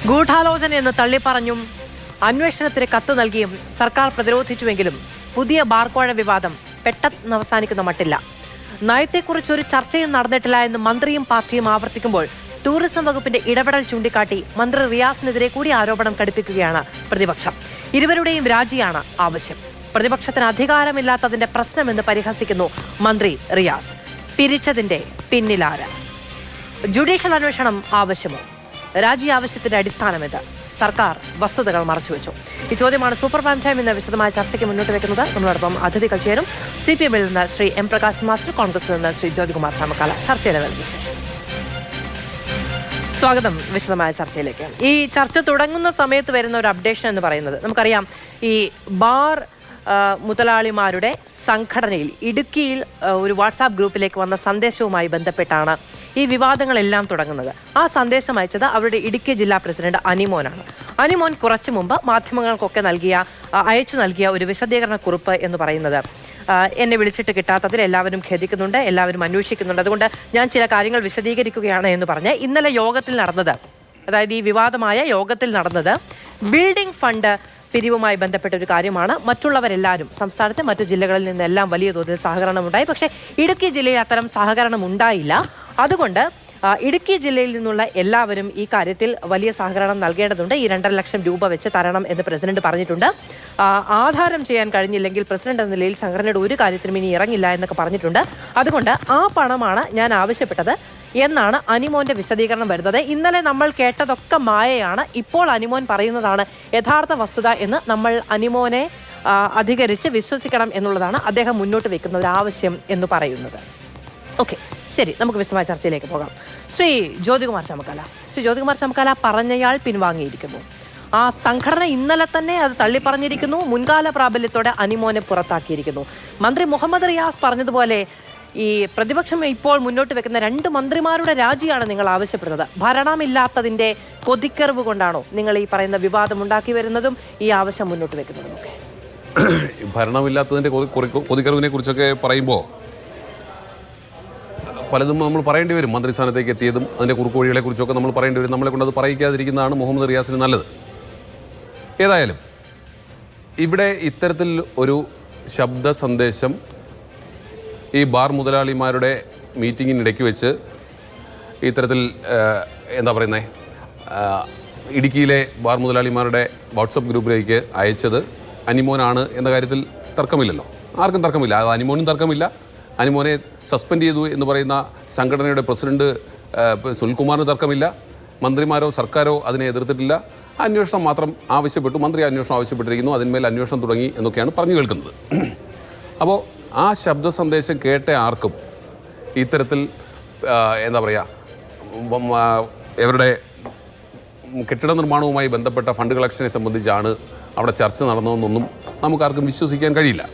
ഗൂഢാലോചനയെന്ന് തള്ളിപ്പറഞ്ഞും അന്വേഷണത്തിന് കത്ത് നൽകിയും സർക്കാർ പ്രതിരോധിച്ചുവെങ്കിലും പുതിയ ബാർക്കോഴ വിവാദം പെട്ടെന്ന് അവസാനിക്കുന്ന മട്ടില്ല. നയത്തെക്കുറിച്ച് ഒരു ചർച്ചയും നടന്നിട്ടില്ല എന്ന് മന്ത്രിയും പാർട്ടിയും ആവർത്തിക്കുമ്പോൾ ടൂറിസം വകുപ്പിന്റെ ഇടപെടൽ ചൂണ്ടിക്കാട്ടി മന്ത്രി റിയാസിനെതിരെ കൂടി ആരോപണം ഘടിപ്പിക്കുകയാണ് പ്രതിപക്ഷം. ഇരുവരുടെയും രാജിയാണ് ആവശ്യം. പ്രതിപക്ഷത്തിന് അധികാരമില്ലാത്തതിന്റെ പ്രശ്നമെന്ന് പരിഹസിക്കുന്നു മന്ത്രി റിയാസ്. പിരിച്ചതിന്റെ പിന്നിലാര്? ജുഡീഷ്യൽ അന്വേഷണം ആവശ്യമോ? രാജി ആവശ്യത്തിന്റെ അടിസ്ഥാനമെന്ത്? സർക്കാർ വസ്തുതകൾ മറച്ചുവെച്ചു. ഈ ചോദ്യമാണ് സൂപ്പർ പ്രൈം ടൈം എന്ന വിശദമായ ചർച്ചയ്ക്ക് മുന്നോട്ട് വെക്കുന്നത്. നമ്മളോടൊപ്പം അതിഥികൾ ചേരും. CPM-ൽ നിന്ന് ശ്രീ M. പ്രകാശ് മാസ്റ്റർ, കോൺഗ്രസിൽ നിന്ന് ശ്രീ ജ്യോതികുമാർ ചാമക്കാല. ചർച്ചയുടെ വിശേഷം സ്വാഗതം. വിശദമായ ചർച്ചയിലേക്ക്. ഈ ചർച്ച തുടങ്ങുന്ന സമയത്ത് വരുന്ന ഒരു അപ്ഡേഷൻ എന്ന് പറയുന്നത്, നമുക്കറിയാം ഈ ബാർ മുതലാളിമാരുടെ സംഘടനയിൽ ഇടുക്കിയിൽ ഒരു വാട്സാപ്പ് ഗ്രൂപ്പിലേക്ക് വന്ന സന്ദേശവുമായി ബന്ധപ്പെട്ടാണ് ഈ വിവാദങ്ങളെല്ലാം തുടങ്ങുന്നത്. ആ സന്ദേശം അയച്ചത് അവരുടെ ഇടുക്കി ജില്ലാ പ്രസിഡന്റ് അനിമോനാണ്. അനിമോൻ കുറച്ചു മുമ്പ് മാധ്യമങ്ങൾക്കൊക്കെ അയച്ചു നൽകിയ ഒരു വിശദീകരണ കുറിപ്പ് എന്ന് പറയുന്നത്, എന്നെ വിളിച്ചിട്ട് കിട്ടാത്തതിൽ എല്ലാവരും ഖേദിക്കുന്നുണ്ട്, എല്ലാവരും അന്വേഷിക്കുന്നുണ്ട്, അതുകൊണ്ട് ഞാൻ ചില കാര്യങ്ങൾ വിശദീകരിക്കുകയാണ് എന്ന് പറഞ്ഞ് ഇന്നലെ യോഗത്തിൽ നടന്നത്, അതായത് ഈ വിവാദമായ യോഗത്തിൽ നടന്നത് ബിൽഡിംഗ് ഫണ്ട് പിരിവുമായി ബന്ധപ്പെട്ട ഒരു കാര്യമാണ്. മറ്റുള്ളവരെല്ലാവരും സംസ്ഥാനത്തെ മറ്റു ജില്ലകളിൽ നിന്നെല്ലാം വലിയ തോതിൽ സഹകരണം ഉണ്ടായി. പക്ഷേ ഇടുക്കി ജില്ലയിൽ അത്തരം സഹകരണം ഉണ്ടായില്ല. അതുകൊണ്ട് ഇടുക്കി ജില്ലയിൽ നിന്നുള്ള എല്ലാവരും ഈ കാര്യത്തിൽ വലിയ സഹകരണം നൽകേണ്ടതുണ്ട്. ഈ 2.5 ലക്ഷം രൂപ വെച്ച് തരണം എന്ന് പ്രസിഡന്റ് പറഞ്ഞിട്ടുണ്ട്. ആധാരം ചെയ്യാൻ കഴിഞ്ഞില്ലെങ്കിൽ പ്രസിഡന്റ് എന്ന നിലയിൽ സംഘടനയുടെ ഒരു കാര്യത്തിനും ഇനി ഇറങ്ങില്ല എന്നൊക്കെ പറഞ്ഞിട്ടുണ്ട്. അതുകൊണ്ട് ആ പണമാണ് ഞാൻ ആവശ്യപ്പെട്ടത് എന്നാണ് അനിമോന്റെ വിശദീകരണം വരുന്നത്. ഇന്നലെ നമ്മൾ കേട്ടതൊക്കെ മായയാണ്. ഇപ്പോൾ അനിമോൻ പറയുന്നതാണ് യഥാർത്ഥ വസ്തുത എന്ന് നമ്മൾ അനിമോനെ അധികരിച്ച് വിശ്വസിക്കണം എന്നുള്ളതാണ് അദ്ദേഹം മുന്നോട്ട് വെക്കുന്ന ഒരു ആവശ്യം എന്ന് പറയുന്നത്. ഓക്കെ, ശരി, നമുക്ക് വിശദമായ ചർച്ചയിലേക്ക് പോകാം. ശ്രീ ജ്യോതികുമാർ ചാമക്കാല പറഞ്ഞയാൾ പിൻവാങ്ങിയിരിക്കുന്നു. ആ സംഘടന ഇന്നലെ തന്നെ അത് തള്ളിപ്പറഞ്ഞിരിക്കുന്നു. മുൻകാല പ്രാബല്യത്തോടെ അനിമോനെ പുറത്താക്കിയിരിക്കുന്നു. മന്ത്രി മുഹമ്മദ് റിയാസ് പറഞ്ഞതുപോലെ ഈ പ്രതിപക്ഷം ഇപ്പോൾ മുന്നോട്ട് വെക്കുന്ന 2 മന്ത്രിമാരുടെ രാജിയാണ് നിങ്ങൾ ആവശ്യപ്പെടുന്നത്. ഭരണമില്ലാത്തതിന്റെ കൊതിക്കറിവ് കൊണ്ടാണോ നിങ്ങൾ ഈ പറയുന്ന വിവാദം ഉണ്ടാക്കി വരുന്നതും ഈ ആവശ്യം മുന്നോട്ട് വെക്കുന്നതും ഒക്കെ? ഭരണമില്ലാത്തതിന്റെ കൊതിക്കറിവിനെ കുറിച്ചൊക്കെ പറയുമ്പോൾ പലതും നമ്മൾ പറയേണ്ടി വരും. മന്ത്രിസ്ഥാനത്തേക്ക് എത്തിയതും അതിൻ്റെ കുറുക്കുവഴികളെ കുറിച്ചൊക്കെ നമ്മൾ പറയേണ്ടി വരും. നമ്മളെ കൊണ്ട് അത് പറയിക്കാതിരിക്കുന്നതാണ് മുഹമ്മദ് റിയാസിന് നല്ലത്. ഏതായാലും ഇവിടെ ഇത്തരത്തിൽ ഒരു ശബ്ദ സന്ദേശം ഈ ബാർ മുതലാളിമാരുടെ മീറ്റിങ്ങിനിടയ്ക്ക് വെച്ച് ഇത്തരത്തിൽ എന്താ പറയുന്നത്, ഇടുക്കിയിലെ ബാർ മുതലാളിമാരുടെ വാട്സപ്പ് ഗ്രൂപ്പിലേക്ക് അയച്ചത് അനിമോനാണ് എന്ന കാര്യത്തിൽ തർക്കമില്ലല്ലോ. ആർക്കും തർക്കമില്ല. അത് അനിമോനും തർക്കമില്ല. അനിമോനെ സസ്പെൻഡ് ചെയ്തു എന്ന് പറയുന്ന സംഘടനയുടെ പ്രസിഡന്റ് സുനിൽകുമാറിന് തർക്കമില്ല. മന്ത്രിമാരോ സർക്കാരോ അതിനെ എതിർത്തിട്ടില്ല. അന്വേഷണം മാത്രം ആവശ്യപ്പെട്ടു. മന്ത്രി അന്വേഷണം ആവശ്യപ്പെട്ടിരിക്കുന്നു, അതിന്മേൽ അന്വേഷണം തുടങ്ങി എന്നൊക്കെയാണ് പറഞ്ഞു കേൾക്കുന്നത്. അപ്പോൾ ആ ശബ്ദ സന്ദേശം കേട്ട ആർക്കും ഇത്തരത്തിൽ എന്താ പറയുക, ഇവരുടെ കെട്ടിട നിർമ്മാണവുമായി ബന്ധപ്പെട്ട ഫണ്ട് കളക്ഷനെ സംബന്ധിച്ചാണ് അവിടെ ചർച്ച നടന്നതെന്നൊന്നും നമുക്കാർക്കും വിശ്വസിക്കാൻ കഴിയില്ല.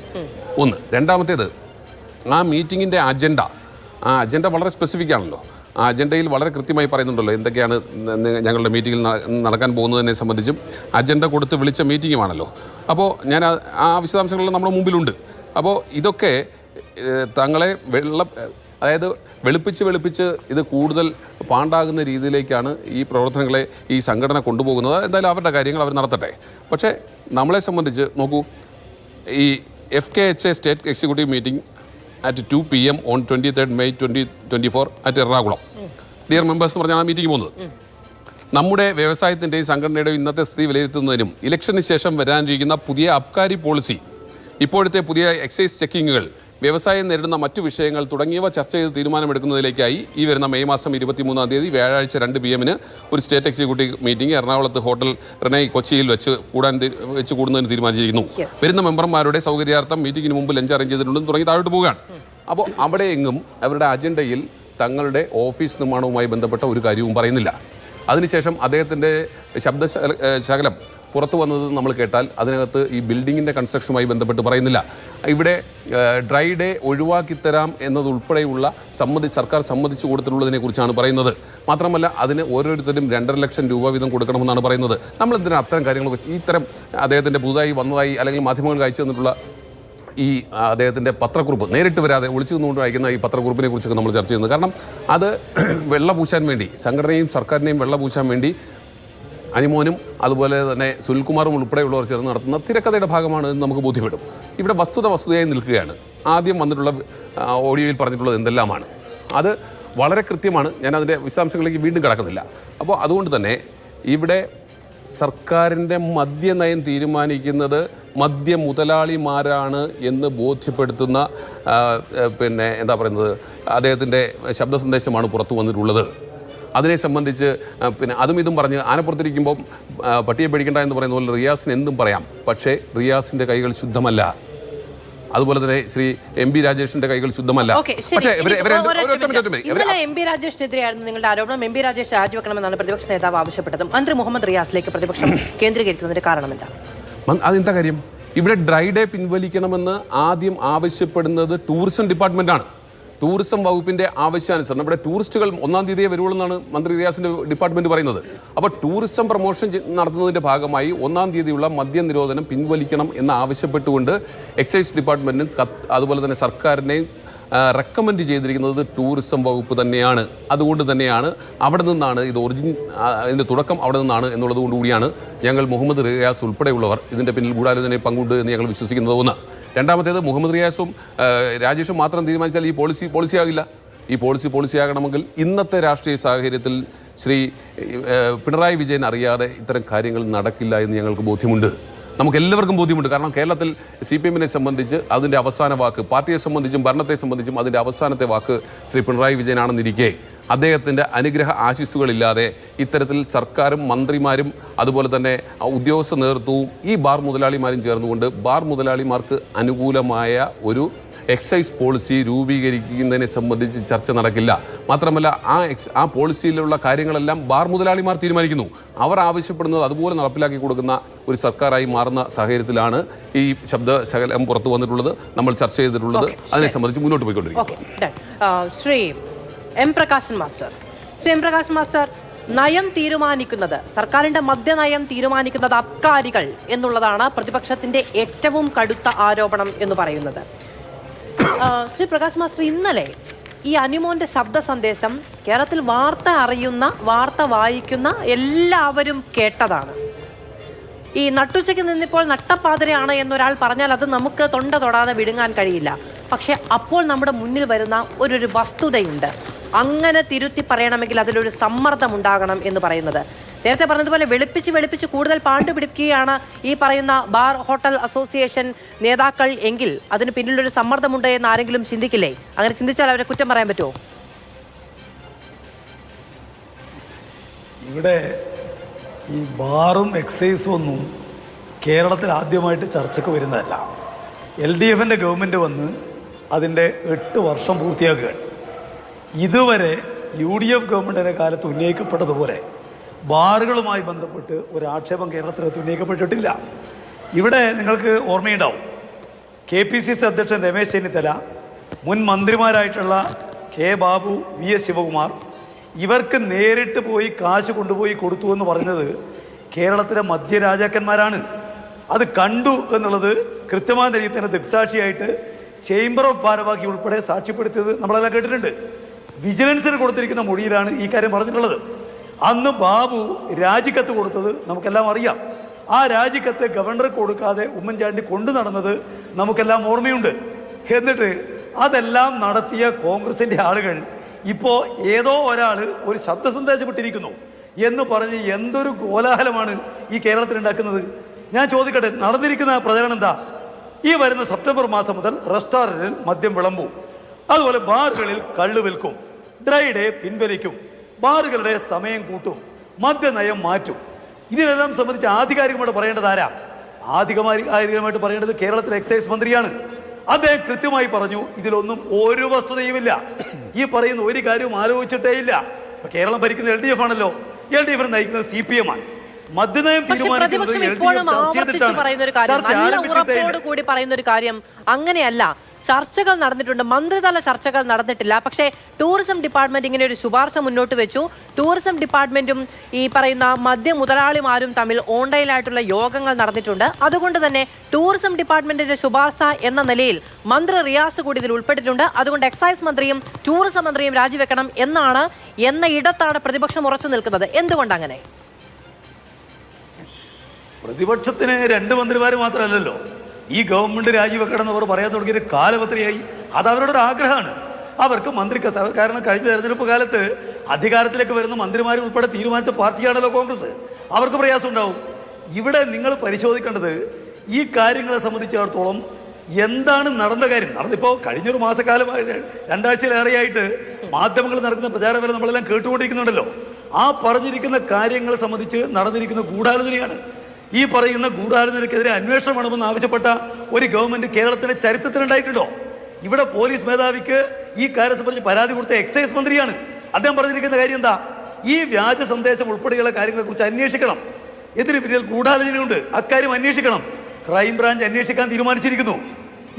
ഒന്ന്. രണ്ടാമത്തേത്, ആ മീറ്റിങ്ങിൻ്റെ അജണ്ട വളരെ സ്പെസിഫിക് ആണല്ലോ. ആ അജണ്ടയിൽ വളരെ കൃത്യമായി പറയുന്നുണ്ടല്ലോ എന്തൊക്കെയാണ് ഞങ്ങളുടെ മീറ്റിങ്ങിൽ നടക്കാൻ പോകുന്നതിനെ സംബന്ധിച്ചും. അജണ്ട കൊടുത്ത് വിളിച്ച മീറ്റിങ്ങുമാണല്ലോ. അപ്പോൾ ഞാൻ ആ വിശദാംശങ്ങളെല്ലാം നമ്മുടെ മുമ്പിലുണ്ട്. അപ്പോൾ ഇതൊക്കെ തങ്ങളെ അതായത് വെളുപ്പിച്ച് ഇത് കൂടുതൽ പാണ്ടാകുന്ന രീതിയിലേക്കാണ് ഈ പ്രവർത്തനങ്ങളെ ഈ സംഘടന കൊണ്ടുപോകുന്നത്. എന്തായാലും അവരുടെ കാര്യങ്ങൾ അവർ നടത്തട്ടെ. പക്ഷേ നമ്മളെ സംബന്ധിച്ച് നോക്കൂ, ഈ FKHA state executive meeting at 2 PM on 23rd May 2024 at Ernakulam. Dear members എന്ന് പറഞ്ഞാണ് മീറ്റിംഗ് പോകുന്നത്. നമ്മുടെ വ്യവസായത്തിൻ്റെയും സംഘടനയുടെയും ഇന്നത്തെ സ്ഥിതി വിലയിരുത്തുന്നതിനും ഇലക്ഷന് ശേഷം വരാനിരിക്കുന്ന പുതിയ അബ്കാരി പോളിസി, ഇപ്പോഴത്തെ പുതിയ എക്സൈസ് ചെക്കിങ്ങുകൾ, വ്യവസായം നേരിടുന്ന മറ്റു വിഷയങ്ങൾ തുടങ്ങിയവ ചർച്ച ചെയ്ത് തീരുമാനമെടുക്കുന്നതിലേക്കായി ഈ വരുന്ന മെയ് മാസം 23-ാം തീയതി വ്യാഴാഴ്ച 2 PM ഒരു സ്റ്റേറ്റ് എക്സിക്യൂട്ടീവ് മീറ്റിംഗ് എറണാകുളത്ത് ഹോട്ടൽ റെനൈ കൊച്ചിയിൽ വെച്ച് കൂടുന്നതിന് തീരുമാനിച്ചിരിക്കുന്നു. വരുന്ന മെമ്പർമാരുടെ സൗകര്യാർത്ഥം മീറ്റിംഗിന് മുമ്പ് ലഞ്ച് അറേഞ്ച് ചെയ്തിട്ടുണ്ടെന്ന് തുടങ്ങി താഴോട്ട് പോവുകയാണ്. അപ്പോൾ അവിടെ എങ്ങും അവരുടെ അജണ്ടയിൽ തങ്ങളുടെ ഓഫീസ് നിർമ്മാണവുമായി ബന്ധപ്പെട്ട ഒരു കാര്യവും പറയുന്നില്ല. അതിനുശേഷം അദ്ദേഹത്തിൻ്റെ ശബ്ദശകലം പുറത്തു വന്നത് നമ്മൾ കേട്ടാൽ അതിനകത്ത് ഈ ബിൽഡിങ്ങിൻ്റെ കൺസ്ട്രക്ഷനുമായി ബന്ധപ്പെട്ട് പറയുന്നില്ല. ഇവിടെ ഡ്രൈ ഡേ ഒഴിവാക്കിത്തരാം എന്നതുൾപ്പെടെയുള്ള സർക്കാർ സമ്മതിച്ചു കൊടുത്തിട്ടുള്ളതിനെ കുറിച്ചാണ് പറയുന്നത്. മാത്രമല്ല അതിന് ഓരോരുത്തരും 2.5 ലക്ഷം രൂപ വീതം കൊടുക്കണമെന്നാണ് പറയുന്നത്. നമ്മളെന്തിനാണ് അത്തരം കാര്യങ്ങളൊക്കെ ഇത്തരം അദ്ദേഹത്തിൻ്റെ പുതുതായി വന്നതായി അല്ലെങ്കിൽ മാധ്യമങ്ങൾക്ക് അയച്ചു തന്നിട്ടുള്ള ഈ അദ്ദേഹത്തിൻ്റെ പത്രക്കുറിപ്പ് നേരിട്ട് വരാതെ ഒളിച്ചു നിന്നുകൊണ്ട് അയക്കുന്ന ഈ പത്രക്കുറിപ്പിനെ കുറിച്ചൊക്കെ നമ്മൾ ചർച്ച ചെയ്യുന്നത്. കാരണം അത് വെള്ളപൂശാൻ വേണ്ടി, സംഘടനയും സർക്കാരിനെയും വെള്ളപൂശാൻ വേണ്ടി അനിമോനും അതുപോലെ തന്നെ സുനിൽകുമാറും ഉൾപ്പെടെയുള്ളവർ ചേർന്ന് നടത്തുന്ന തിരക്കഥയുടെ ഭാഗമാണ് എന്ന് നമുക്ക് ബോധ്യപ്പെടും. ഇവിടെ വസ്തുതയായി നിൽക്കുകയാണ്. ആദ്യം വന്നിട്ടുള്ള ഓഡിയോയിൽ പറഞ്ഞിട്ടുള്ളത് എന്തെല്ലാമാണ് അത് വളരെ കൃത്യമാണ്. ഞാൻ അതിൻ്റെ വിശദാംശങ്ങളിലേക്ക് വീണ്ടും കടക്കുന്നില്ല. അപ്പോൾ അതുകൊണ്ട് തന്നെ ഇവിടെ സർക്കാരിൻ്റെ മദ്യനയം തീരുമാനിക്കുന്നത് മദ്യ മുതലാളിമാരാണ് എന്ന് ബോധ്യപ്പെടുത്തുന്ന പിന്നെ എന്താ പറയുന്നത് അദ്ദേഹത്തിൻ്റെ ശബ്ദ സന്ദേശമാണ് പുറത്തു വന്നിട്ടുള്ളത്. അതിനെ സംബന്ധിച്ച് പിന്നെ അതും ഇതും പറഞ്ഞ് ആനപ്പുറത്തിരിക്കുമ്പം പട്ടിയെ പേടിക്കണ്ട എന്ന് പറയുന്ന പോലെ റിയാസിന് എന്തും പറയാം. പക്ഷേ റിയാസിൻ്റെ കൈകൾ ശുദ്ധമല്ല. അതുപോലെ തന്നെ ശ്രീ എം.ബി. രാജേഷിന്റെ കൈകൾ ശുദ്ധമല്ല. പക്ഷേ എം.ബി. രാജേഷിനെതിരെയായിരുന്നു നിങ്ങളുടെ ആരോപണം. എം.ബി. രാജേഷ് രാജിവെക്കണമെന്നാണ് പ്രതിപക്ഷ നേതാവ് ആവശ്യപ്പെട്ടതും. മന്ത്രി മുഹമ്മദ് റിയാസിലേക്ക് പ്രതിപക്ഷം കേന്ദ്രീകരിക്കുന്നതിന്റെ കാരണം എന്താണ്? അതെന്താ കാര്യം? ഇവിടെ ഡ്രൈ ഡേ പിൻവലിക്കണമെന്ന് ആദ്യം ആവശ്യപ്പെടുന്നത് ടൂറിസം ഡിപ്പാർട്ട്മെന്റാണ്. ടൂറിസം വകുപ്പിന്റെ ആവശ്യാനുസരണം ഇവിടെ ടൂറിസ്റ്റുകൾ 1-ാം തീയതിയെ വരുവുള്ളെന്നാണ് മന്ത്രി റിയാസിന്റെ ഡിപ്പാർട്ട്മെന്റ് പറയുന്നത്. അപ്പോൾ ടൂറിസം പ്രൊമോഷൻ നടത്തുന്നതിന്റെ ഭാഗമായി 1-ാം തീയതിയുള്ള മദ്യനിരോധനം പിൻവലിക്കണം എന്ന് ആവശ്യപ്പെട്ടുകൊണ്ട് എക്സൈസ് ഡിപ്പാർട്ട്മെന്റിനും അതുപോലെ തന്നെ സർക്കാരിനെയും റെക്കമെൻഡ് ചെയ്തിരിക്കുന്നത് ടൂറിസം വകുപ്പ് തന്നെയാണ്. അതുകൊണ്ട് തന്നെയാണ് അവിടെ നിന്നാണ് ഇതിൻ്റെ തുടക്കം അവിടെ നിന്നാണ് എന്നുള്ളത് കൊണ്ടുകൂടിയാണ് ഞങ്ങൾ മുഹമ്മദ് റിയാസ് ഉൾപ്പെടെയുള്ളവർ ഇതിൻ്റെ പിന്നിൽ ഗൂഢാലോചനയിൽ പങ്കുണ്ട് എന്ന് ഞങ്ങൾ വിശ്വസിക്കുന്നത്. ഒന്ന്. രണ്ടാമത്തേത്, മുഹമ്മദ് റിയാസും രാജേഷും മാത്രം തീരുമാനിച്ചാൽ ഈ പോളിസിയാകില്ല. ഈ പോളിസിയാകണമെങ്കിൽ ഇന്നത്തെ രാഷ്ട്രീയ സാഹചര്യത്തിൽ ശ്രീ പിണറായി വിജയൻ അറിയാതെ ഇത്തരം കാര്യങ്ങൾ നടക്കില്ല എന്ന് ഞങ്ങൾക്ക് ബോധ്യമുണ്ട്. നമുക്കെല്ലാവർക്കും ബോധ്യമുണ്ട്. കാരണം കേരളത്തിൽ CPM-നെ സംബന്ധിച്ച് അതിൻ്റെ അവസാന വാക്ക്, പാർട്ടിയെ സംബന്ധിച്ചും ഭരണത്തെ സംബന്ധിച്ചും അതിൻ്റെ അവസാനത്തെ വാക്ക് ശ്രീ പിണറായി വിജയനാണെന്നിരിക്കെ അദ്ദേഹത്തിൻ്റെ അനുഗ്രഹ ആശിസ്സുകളില്ലാതെ ഇത്തരത്തിൽ സർക്കാരും മന്ത്രിമാരും അതുപോലെ തന്നെ ഉദ്യോഗസ്ഥ നേതൃത്വവും ഈ ബാർ മുതലാളിമാരും ചേർന്നുകൊണ്ട് ബാർ മുതലാളിമാർക്ക് അനുകൂലമായ ഒരു എക്സൈസ് പോളിസി രൂപീകരിക്കുന്നതിനെ സംബന്ധിച്ച് ചർച്ച നടക്കില്ല. മാത്രമല്ല ആ പോളിസിയിലുള്ള കാര്യങ്ങളെല്ലാം ബാർ മുതലാളിമാർ തീരുമാനിക്കുന്നു. അവർ ആവശ്യപ്പെടുന്നത് അതുപോലെ നടപ്പിലാക്കി കൊടുക്കുന്ന ഒരു സർക്കാരായി മാറുന്ന സാഹചര്യത്തിലാണ് ഈ ശബ്ദശകലം പുറത്തു വന്നിട്ടുള്ളത്, നമ്മൾ ചർച്ച ചെയ്തിട്ടുള്ളത്. അതിനെ സംബന്ധിച്ച് മുന്നോട്ട് പോയിക്കൊണ്ടിരിക്കും. ശ്രീ എം പ്രകാശൻ മാസ്റ്റർ, നയം തീരുമാനിക്കുന്നത്, സർക്കാരിന്റെ മദ്യനയം തീരുമാനിക്കുന്നത് അബ്കാരികൾ എന്നുള്ളതാണ് പ്രതിപക്ഷത്തിന്റെ ഏറ്റവും കടുത്ത ആരോപണം എന്ന് പറയുന്നത്. ശ്രീ പ്രകാശ് മാസ്റ്റർ, ഇന്നലെ ഈ അനിമോന്റെ ശബ്ദ സന്ദേശം കേരളത്തിൽ വാർത്ത വായിക്കുന്ന എല്ലാവരും കേട്ടതാണ്. ഈ നട്ടുച്ചയ്ക്ക് നിന്നിപ്പോൾ നട്ടപ്പാതിരയാണ് എന്നൊരാൾ പറഞ്ഞാൽ അത് നമുക്ക് തൊണ്ട തൊടാതെ വിഴുങ്ങാൻ കഴിയില്ല. പക്ഷെ അപ്പോൾ നമ്മുടെ മുന്നിൽ വരുന്ന ഒരു വസ്തുതയുണ്ട്. അങ്ങനെ തിരുത്തി പറയണമെങ്കിൽ അതിലൊരു സമ്മർദ്ദം ഉണ്ടാകണം എന്ന് പറയുന്നത്. നേരത്തെ പറഞ്ഞതുപോലെ വെളുപ്പിച്ച് കൂടുതൽ പാണ്ടുപിടിക്കുകയാണ് ഈ പറയുന്ന ബാർ ഹോട്ടൽ അസോസിയേഷൻ നേതാക്കൾ എങ്കിൽ അതിന് പിന്നിലൊരു സമ്മർദ്ദമുണ്ട് എന്ന് ആരെങ്കിലും ചിന്തിക്കില്ലേ? അങ്ങനെ ചിന്തിച്ചാൽ അവരെ കുറ്റം പറയാൻ പറ്റുമോ? ഇവിടെ ഈ ബാറും എക്സൈസും ഒന്നും കേരളത്തിൽ ആദ്യമായിട്ട് ചർച്ചയ്ക്ക് വരുന്നതല്ല. LDFൻ്റെ ഗവൺമെൻറ് വന്ന് അതിൻ്റെ 8 വർഷം പൂർത്തിയാക്കുകയാണ്. ഇതുവരെ UDF ഗവൺമെൻറ്റിൻ്റെ കാലത്ത് ഉന്നയിക്കപ്പെട്ടതുപോലെ ബാറുകളുമായി ബന്ധപ്പെട്ട് ഒരു ആക്ഷേപം കേരളത്തിനകത്ത് ഉന്നയിക്കപ്പെട്ടിട്ടില്ല. ഇവിടെ നിങ്ങൾക്ക് ഓർമ്മയുണ്ടാവും, KPCC അധ്യക്ഷൻ രമേശ് ചെന്നിത്തല, മുൻ മന്ത്രിമാരായിട്ടുള്ള K. ബാബു, VS ശിവകുമാർ ഇവർക്ക് നേരിട്ട് പോയി കാശ് കൊണ്ടുപോയി കൊടുത്തു എന്ന് പറഞ്ഞത് കേരളത്തിലെ മദ്യരാജാക്കന്മാരാണ്. അത് കണ്ടു എന്നുള്ളത് കൃത്യമായ രീതിയിൽ തന്നെ ദൃക്സാക്ഷിയായിട്ട് ചേംബർ ഓഫ് ഭാരവാഹി ഉൾപ്പെടെ സാക്ഷ്യപ്പെടുത്തിയത് നമ്മളെല്ലാം കേട്ടിട്ടുണ്ട്. വിജിലൻസിന് കൊടുത്തിരിക്കുന്ന മൊഴിയിലാണ് ഈ കാര്യം പറഞ്ഞിട്ടുള്ളത്. അന്ന് ബാബു രാജിക്കത്ത് കൊടുത്തത് നമുക്കെല്ലാം അറിയാം. ആ രാജിക്കത്ത് ഗവർണർക്ക് കൊടുക്കാതെ ഉമ്മൻചാണ്ടി കൊണ്ടു നടന്നത് നമുക്കെല്ലാം ഓർമ്മയുണ്ട്. എന്നിട്ട് അതെല്ലാം നടത്തിയ കോൺഗ്രസിൻ്റെ ആളുകൾ ഇപ്പോൾ ഏതോ ഒരാൾ ഒരു ശബ്ദ സന്ദേശം ഇട്ടിരിക്കുന്നു എന്ന് പറഞ്ഞ് എന്തൊരു കോലാഹലമാണ് ഈ കേരളത്തിൽ ഉണ്ടാക്കുന്നത്. ഞാൻ ചോദിക്കട്ടെ, നടന്നിരിക്കുന്ന പ്രചരണം എന്താ? ഈ വരുന്ന സെപ്റ്റംബർ മാസം മുതൽ റെസ്റ്റോറൻറ്റിൽ മദ്യം വിളമ്പും, അതുപോലെ ബാറുകളിൽ കള്ള് വിൽക്കും, ഡ്രൈ ഡേ പിൻവലിക്കും, ബാറുകളുടെ സമയം കൂട്ടും, മദ്യനയം മാറ്റും. ഇതിനെല്ലാം സംബന്ധിച്ച് ആധികാരികമായിട്ട് പറയേണ്ടത് ആരാ? ആധികാരികമായിട്ട് പറയേണ്ടത് കേരളത്തിലെ എക്സൈസ് മന്ത്രിയാണ്. അദ്ദേഹം കൃത്യമായി പറഞ്ഞു, ഇതിലൊന്നും ഒരു വസ്തുതയുമില്ല, ഈ പറയുന്ന ഒരു കാര്യവും ആലോചിച്ചിട്ടേ ഇല്ല. കേരളം ഭരിക്കുന്ന LDF ആണല്ലോ, LDF നയിക്കുന്നത് CPM ആണ്. മദ്യനയം തീരുമാനിക്കുന്നത് കൂടി പറയുന്ന ഒരു കാര്യം അങ്ങനെയല്ല. ചർച്ചകൾ നടന്നിട്ടുണ്ട്, മന്ത്രിതല ചർച്ചകൾ നടന്നിട്ടില്ല. പക്ഷേ ടൂറിസം ഡിപ്പാർട്ട്മെന്റ് ഇങ്ങനെ ഒരു ശുപാർശ മുന്നോട്ട് വെച്ചു. ടൂറിസം ഡിപ്പാർട്ട്മെന്റും ഈ പറയുന്ന മദ്യ മുതലാളിമാരും തമ്മിൽ ഓൺലൈനായിട്ടുള്ള യോഗങ്ങൾ നടന്നിട്ടുണ്ട്. അതുകൊണ്ട് തന്നെ ടൂറിസം ഡിപ്പാർട്ട്മെന്റിന്റെ ശുപാർശ എന്ന നിലയിൽ മന്ത്രി റിയാസ് കൂടി ഇതിൽ ഉൾപ്പെട്ടിട്ടുണ്ട്. അതുകൊണ്ട് എക്സൈസ് മന്ത്രിയും ടൂറിസം മന്ത്രിയും രാജിവെക്കണം എന്ന ഇടത്താണ് പ്രതിപക്ഷം ഉറച്ചു നിൽക്കുന്നത്. എന്തുകൊണ്ട് അങ്ങനെ? പ്രതിപക്ഷത്തിന് 2 മന്ത്രിമാർ മാത്രമല്ലല്ലോ, ഈ ഗവൺമെന്റ് രാജിവെക്കണം എന്നവർ പറയാൻ തുടങ്ങിയൊരു കാലപത്രയായി. അത് അവരുടെ ഒരു ആഗ്രഹമാണ്. അവർക്ക് മന്ത്രി കാരണം കഴിഞ്ഞ തെരഞ്ഞെടുപ്പ് കാലത്ത് അധികാരത്തിലേക്ക് വരുന്ന മന്ത്രിമാർ ഉൾപ്പെടെ തീരുമാനിച്ച പാർട്ടിയാണല്ലോ കോൺഗ്രസ്. അവർക്ക് പ്രയാസം ഉണ്ടാവും. ഇവിടെ നിങ്ങൾ പരിശോധിക്കേണ്ടത് ഈ കാര്യങ്ങളെ സംബന്ധിച്ചിടത്തോളം എന്താണ് നടന്ന കാര്യം. നടന്നിപ്പോൾ കഴിഞ്ഞൊരു മാസക്കാലമായി 2 ആഴ്ചയിലേറെയായിട്ട് മാധ്യമങ്ങളിൽ നടക്കുന്ന പ്രചാരം വരെ നമ്മളെല്ലാം കേട്ടുകൊണ്ടിരിക്കുന്നുണ്ടല്ലോ. ആ പറഞ്ഞിരിക്കുന്ന കാര്യങ്ങളെ സംബന്ധിച്ച് നടന്നിരിക്കുന്ന ഗൂഢാലോചനയാണ്. ഈ പറയുന്ന ഗൂഢാലോചനയ്ക്കെതിരെ അന്വേഷണം വേണമെന്ന് ആവശ്യപ്പെട്ട ഒരു ഗവൺമെന്റ് കേരളത്തിന്റെ ചരിത്രത്തിലുണ്ടായിട്ടുണ്ടോ? ഇവിടെ പോലീസ് മേധാവിക്ക് ഈ കാര്യം സംബന്ധിച്ച് പരാതി കൊടുത്ത എക്സൈസ് മന്ത്രിയാണ്. അദ്ദേഹം പറഞ്ഞിരിക്കുന്ന കാര്യം എന്താ? ഈ വ്യാജ സന്ദേശം ഉൾപ്പെടെയുള്ള കാര്യങ്ങളെക്കുറിച്ച് അന്വേഷിക്കണം. ഇതിന് പിന്നിൽ ഗൂഢാലോചനയുണ്ട്, അക്കാര്യം അന്വേഷിക്കണം. ക്രൈംബ്രാഞ്ച് അന്വേഷിക്കാൻ തീരുമാനിച്ചിരിക്കുന്നു.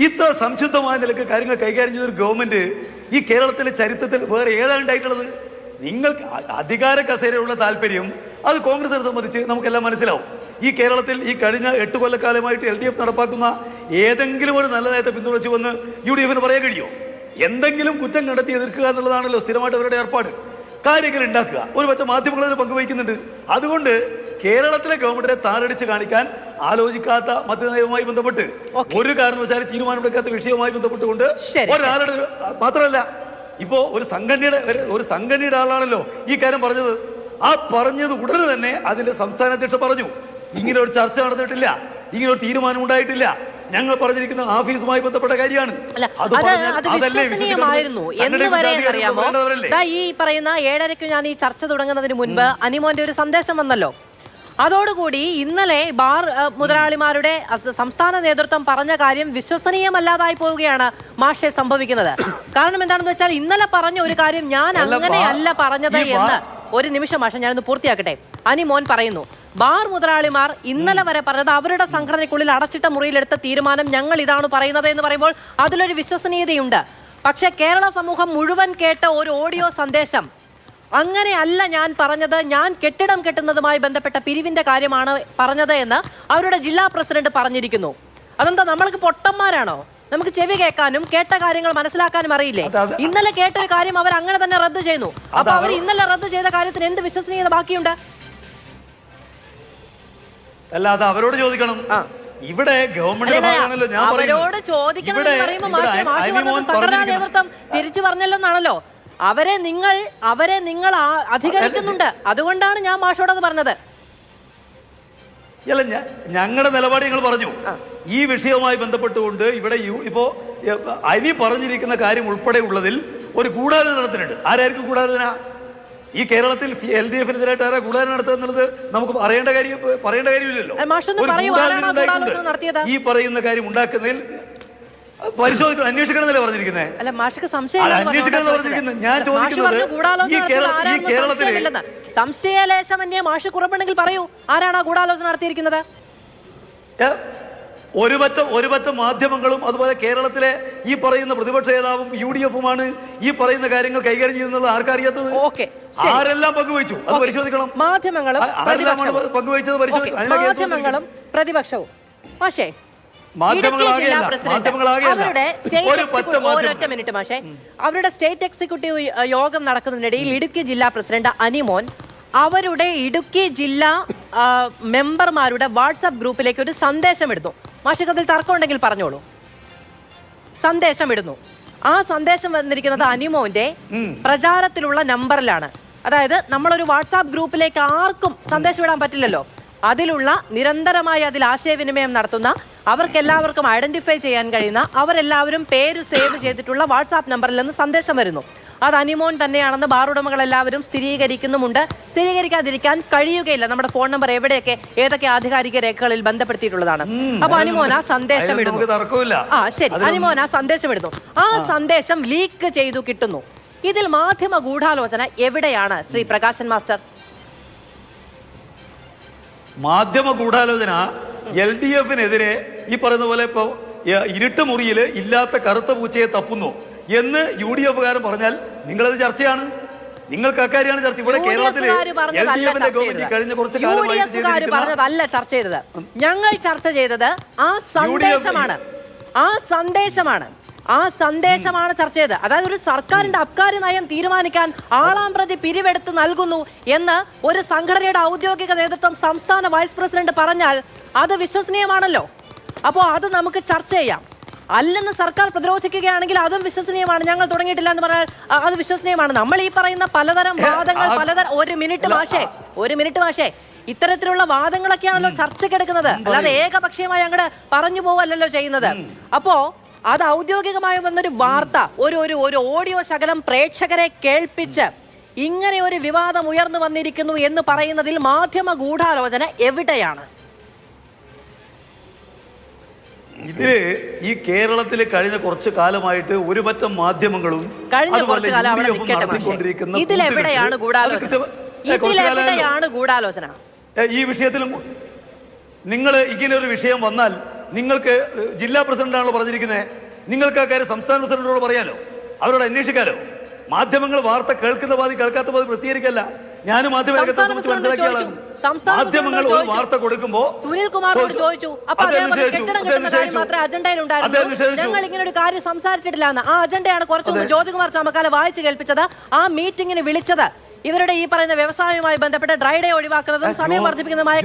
ഇത്ര സംശുദ്ധമായ നിലക്ക് കാര്യങ്ങൾ കൈകാര്യം ചെയ്തൊരു ഗവൺമെന്റ് ഈ കേരളത്തിന്റെ ചരിത്രത്തിൽ വേറെ ഏതാണ് ഉണ്ടായിട്ടുള്ളത്? നിങ്ങൾക്ക് അധികാര കസേരയുള്ള താല്പര്യം അത് കോൺഗ്രസിനെ സംബന്ധിച്ച് നമുക്കെല്ലാം മനസ്സിലാവും. ഈ കേരളത്തിൽ ഈ കഴിഞ്ഞ 8 കൊല്ലക്കാലമായിട്ട് LDF നടപ്പാക്കുന്ന ഏതെങ്കിലും ഒരു നല്ല നയത്തെ പിന്തുണച്ചു വന്ന് UDF പറയാൻ കഴിയുമോ? എന്തെങ്കിലും കുറ്റം കണ്ടെത്തി എതിർക്കുക എന്നുള്ളതാണല്ലോ സ്ഥിരമായിട്ട് അവരുടെ ഏർപ്പാട്. കാര്യങ്ങൾ ഉണ്ടാക്കുക. ഒരു പറ്റ മാധ്യമങ്ങളിൽ പങ്കുവയ്ക്കുന്നുണ്ട്. അതുകൊണ്ട് കേരളത്തിലെ ഗവൺമെന്റിനെ താറടിച്ച് കാണിക്കാൻ ആലോചിക്കാത്ത മദ്യനയവുമായി ബന്ധപ്പെട്ട് ഒരു കാരണവശാലും തീരുമാനമെടുക്കാത്ത വിഷയവുമായി ബന്ധപ്പെട്ടുകൊണ്ട് ഒരാളുടെ മാത്രമല്ല, ഇപ്പോ ഒരു സംഘടനയുടെ ആളാണല്ലോ ഈ കാര്യം പറഞ്ഞത്. ആ പറഞ്ഞത് ഉടനെ തന്നെ അതിന്റെ സംസ്ഥാന അധ്യക്ഷൻ പറഞ്ഞു, ഇങ്ങനെ ഒരു ചർച്ച നടന്നിട്ടില്ല, ഇങ്ങനെ ഒരു തീരുമാനം ഉണ്ടായിട്ടില്ല, ഞങ്ങൾ പറഞ്ഞിരിക്കുന്ന ഓഫീസുമായി ബന്ധപ്പെട്ട കാര്യമാണ്. ഈ പറയുന്ന 7:30 ഞാൻ ഈ ചർച്ച തുടങ്ങുന്നതിന് മുൻപ് അനിമോന്റെ ഒരു സന്ദേശം വന്നല്ലോ. അതോടുകൂടി ഇന്നലെ ബാർ മുതലാളിമാരുടെ സംസ്ഥാന നേതൃത്വം പറഞ്ഞ കാര്യം വിശ്വസനീയമല്ലാതായി പോവുകയാണ് മാഷെ സംഭവിക്കുന്നത്. കാരണം എന്താണെന്ന് വെച്ചാൽ ഇന്നലെ പറഞ്ഞ ഒരു കാര്യം ഞാൻ അങ്ങനെയല്ല പറഞ്ഞത് എന്ന് ഒരു നിമിഷം മാഷെ ഞാനൊന്ന് പൂർത്തിയാക്കട്ടെ. അനിമോൻ പറയുന്നു, ബാർ മുതലാളിമാർ ഇന്നലെ വരെ പറഞ്ഞത് അവരുടെ സംഘടനയ്ക്കുള്ളിൽ അടച്ചിട്ട മുറിയിലെടുത്ത തീരുമാനം ഞങ്ങൾ ഇതാണ് പറയുന്നത് എന്ന് പറയുമ്പോൾ അതിലൊരു വിശ്വസനീയതയുണ്ട്. പക്ഷെ കേരള സമൂഹം മുഴുവൻ കേട്ട ഒരു ഓഡിയോ സന്ദേശം അങ്ങനെയല്ല ഞാൻ പറഞ്ഞത്, ഞാൻ കെട്ടിടം കെട്ടുന്നതുമായി ബന്ധപ്പെട്ട പിരിവിന്റെ കാര്യമാണ് പറഞ്ഞത് എന്ന് അവരുടെ ജില്ലാ പ്രസിഡന്റ് പറഞ്ഞിരിക്കുന്നു. അതെന്താ, നമ്മൾക്ക് പൊട്ടന്മാരാണോ? നമുക്ക് ചെവി കേൾക്കാനും കേട്ട കാര്യങ്ങൾ മനസ്സിലാക്കാനും അറിയില്ലേ? ഇന്നലെ കേട്ട ഒരു കാര്യം അവർ അങ്ങനെ തന്നെ റദ്ദ് ചെയ്യുന്നു. അപ്പൊ അവർ ഇന്നലെ റദ്ദ് ചെയ്ത കാര്യത്തിന് എന്ത് വിശ്വസനീയത ബാക്കിയുണ്ട്? അല്ല, അത് അവരോട് ചോദിക്കണം. ഇവിടെ ഗവൺമെന്റ് ഞാൻ അവരോട് ചോദിക്കണം നേതൃത്വം തിരിച്ചു പറഞ്ഞല്ലോന്നാണല്ലോ. അവരെ നിങ്ങൾ അധികരിക്കുന്നുണ്ട്. അതുകൊണ്ടാണ് ഞാൻ മാഷോടത് പറഞ്ഞത്. അല്ല, ഞങ്ങളുടെ നിലപാട് ഞങ്ങൾ പറഞ്ഞു. ഈ വിഷയവുമായി ബന്ധപ്പെട്ടുകൊണ്ട് ഇവിടെ ഇപ്പോ അനി പറഞ്ഞിരിക്കുന്ന കാര്യം ഉൾപ്പെടെ ഉള്ളതിൽ ഒരു ഗൂഢാലോചന നടത്തുന്നുണ്ട്. ആരായിരിക്കും ഗൂഢാലോചന? ഈ കേരളത്തിൽ LDF-നെതിരായിട്ട് ആരാ ഗൂഢാലോചന നടത്തുക എന്നുള്ളത് നമുക്ക് പറയേണ്ട കാര്യമില്ലല്ലോ. ഈ പറയുന്ന കാര്യം ഉണ്ടാക്കുന്നതിൽ പരിശോധിക്കണം, അന്വേഷിക്കണമെന്നല്ലേ പറഞ്ഞിരിക്കുന്നത്? ഞാൻ ചോദിക്കുന്നത് ഈ കേരളത്തിലെ സംശയലേശമന്യേ മാഷ് കുറവുണ്ടെങ്കിൽ പറയൂ, ആരാണ് ആ ഗൂഢാലോചന നടത്തിയിരിക്കുന്നത്? ഒരു പറ്റം മാധ്യമങ്ങളും അതുപോലെ കേരളത്തിലെ ഈ പറയുന്ന പ്രതിപക്ഷ നേതാവും UDF-ഉമാണ് ഈ പറയുന്ന കാര്യങ്ങൾ കൈകാര്യം ചെയ്യുന്നത്. ആർക്കറിയാത്തത്? ആരെല്ലാം പങ്കുവച്ചു അത് പരിശോധിക്കണം. മാധ്യമങ്ങളും പങ്കുവച്ചത് മാധ്യമങ്ങളും പ്രതിപക്ഷവും. പക്ഷേ അവരുടെ സ്റ്റേറ്റ് എക്സിക്യൂട്ടീവ് യോഗം നടക്കുന്നതിനിടയിൽ ഇടുക്കി ജില്ലാ പ്രസിഡന്റ് അനിമോൻ അവരുടെ ഇടുക്കി ജില്ലാ മെമ്പർമാരുടെ വാട്സാപ്പ് ഗ്രൂപ്പിലേക്ക് ഒരു സന്ദേശം ഇടുന്നു. മാഷിക്കത്തിൽ തർക്കമുണ്ടെങ്കിൽ പറഞ്ഞോളൂ. സന്ദേശം ഇടുന്നു. ആ സന്ദേശം വന്നിരിക്കുന്നത് അനിമോന്റെ പ്രചാരത്തിലുള്ള നമ്പറിലാണ്. അതായത് നമ്മളൊരു വാട്സാപ്പ് ഗ്രൂപ്പിലേക്ക് ആർക്കും സന്ദേശം ഇടാൻ പറ്റില്ലല്ലോ. അതിലുള്ള നിരന്തരമായി അതിൽ ആശയവിനിമയം നടത്തുന്ന, അവർക്കെല്ലാവർക്കും ഐഡന്റിഫൈ ചെയ്യാൻ കഴിയുന്ന, അവരെല്ലാവരും പേര് സേവ് ചെയ്തിട്ടുള്ള വാട്സാപ്പ് നമ്പറിൽ നിന്ന് സന്ദേശം വരുന്നു. അത് അനിമോൻ തന്നെയാണെന്ന് ബാർ ഉടമകൾ എല്ലാവരും സ്ഥിരീകരിക്കുന്നുമുണ്ട്. സ്ഥിരീകരിക്കാതിരിക്കാൻ കഴിയുകയില്ല. നമ്മുടെ ഫോൺ നമ്പർ ഏതൊക്കെ ആധികാരിക രേഖകളിൽ ബന്ധപ്പെടുത്തിയിട്ടുള്ളതാണ്. അപ്പൊ അനിമോൻ ആ സന്ദേശം ഇടുന്നു. ശരി, അനിമോൻ ആ സന്ദേശം ഇടുന്നു. ആ സന്ദേശം ലീക്ക് ചെയ്തു കിട്ടുന്നു. ഇതിൽ മാധ്യമ ഗൂഢാലോചന എവിടെയാണ് ശ്രീ പ്രകാശൻ മാസ്റ്റർ? മാധ്യമ ഗൂഢാലോചന LDF-നെതിരെ ഈ പറയുന്ന പോലെ ഇപ്പോ ഇരുട്ട് മുറിയിൽ ഇല്ലാത്ത കറുത്ത പൂച്ചയെ തപ്പുന്നു എന്ന് UDF-കാരൻ പറഞ്ഞാൽ നിങ്ങളത് ചർച്ചയാണ്. നിങ്ങൾക്ക് അക്കാര്യമാണ് ചർച്ച. ഇവിടെ കേരളത്തിലെ LDF-ന്റെ ഗവൺമെന്റ് കഴിഞ്ഞ കുറച്ച് കാലമായിട്ട് ചർച്ച ചെയ്തത്, ഞങ്ങൾ ചർച്ച ചെയ്തത് ആ സന്ദേശമാണ്. ആ സന്ദേശമാണ് ചർച്ച ചെയ്തത്. അതായത് ഒരു സർക്കാരിന്റെ അബ്കാരി നയം തീരുമാനിക്കാൻ ആളാം പ്രതി പിരിവെടുത്ത് നൽകുന്നു എന്ന് ഒരു സംഘടനയുടെ ഔദ്യോഗിക നേതൃത്വം സംസ്ഥാന വൈസ് പ്രസിഡന്റ് പറഞ്ഞാൽ അത് വിശ്വസനീയമാണല്ലോ. അപ്പോൾ അത് നമുക്ക് ചർച്ച ചെയ്യാം. അല്ലെന്ന് സർക്കാർ പ്രതിരോധിക്കുകയാണെങ്കിൽ അതും വിശ്വസനീയമാണ്. ഞങ്ങൾ തുടങ്ങിയിട്ടില്ല എന്ന് പറഞ്ഞാൽ അത് വിശ്വസനീയമാണ്. നമ്മൾ ഈ പറയുന്ന പലതരം വാദങ്ങൾ ഒരു മിനിറ്റ് മാഷേ ഇത്തരത്തിലുള്ള വാദങ്ങളൊക്കെയാണല്ലോ ചർച്ചയ്ക്കെടുക്കുന്നത്. അല്ലാതെ ഏകപക്ഷീയമായി അങ്ങോട്ട് പറഞ്ഞു പോവല്ലോ ചെയ്യുന്നത്. അപ്പോ അത് ഔദ്യോഗികമായി വന്നൊരു വാർത്ത ഒരു ഓഡിയോ ശകലം പ്രേക്ഷകരെ കേൾപ്പിച്ച് ഇങ്ങനെ ഒരു വിവാദം ഉയർന്നു വന്നിരിക്കുന്നു എന്ന് പറയുന്നതിൽ മാധ്യമ ഗൂഢാലോചന എവിടെയാണ്? ഇതില് ഈ കേരളത്തിൽ കഴിഞ്ഞ കുറച്ചു കാലമായിട്ട് ഒരു പറ്റം മാധ്യമങ്ങളും ഇതിലെവിടെയാണ് ഗൂഢാലോചന? ഈ വിഷയത്തിലും നിങ്ങൾ ഇങ്ങനെ ഒരു വിഷയം വന്നാൽ നിങ്ങൾക്ക് ജില്ലാ പ്രസിഡന്റാണല്ലോ പറഞ്ഞിരിക്കുന്നത്, നിങ്ങൾക്ക് ആ കാര്യം സംസ്ഥാന പ്രസിഡന്റിനോട് പറയാലോ, അവരോട് അന്വേഷിക്കാലോ. മാധ്യമങ്ങൾ വാർത്ത കേൾക്കുന്ന പാതി കേൾക്കാത്ത പാതി പ്രസിദ്ധീകരിക്കല്ല. ഞാനും മാധ്യമരംഗത്തെ സംബന്ധിച്ച് മനസ്സിലാക്കിയ ആളാണ്. മാധ്യമങ്ങൾ ഒരു വാർത്ത കൊടുക്കുമ്പോൾ ഞങ്ങൾ ഇങ്ങനെ ഒരു കാര്യം സംസാരിച്ചിട്ടില്ല എന്ന് ആ അജണ്ടയാണ് കുറച്ചുകൂടി ജ്യോതികുമാർ ചാമക്കാല വായിച്ചു കേൾപ്പിച്ചത്. ആ മീറ്റിംഗിന് വിളിച്ചത് ഇവരുടെ ഈ പറയുന്ന വ്യവസായവുമായി ബന്ധപ്പെട്ട് ഡ്രൈ ഡേ ഒഴിവാക്കുന്നതും സമയം വർദ്ധിപ്പിക്കുന്നതുമായ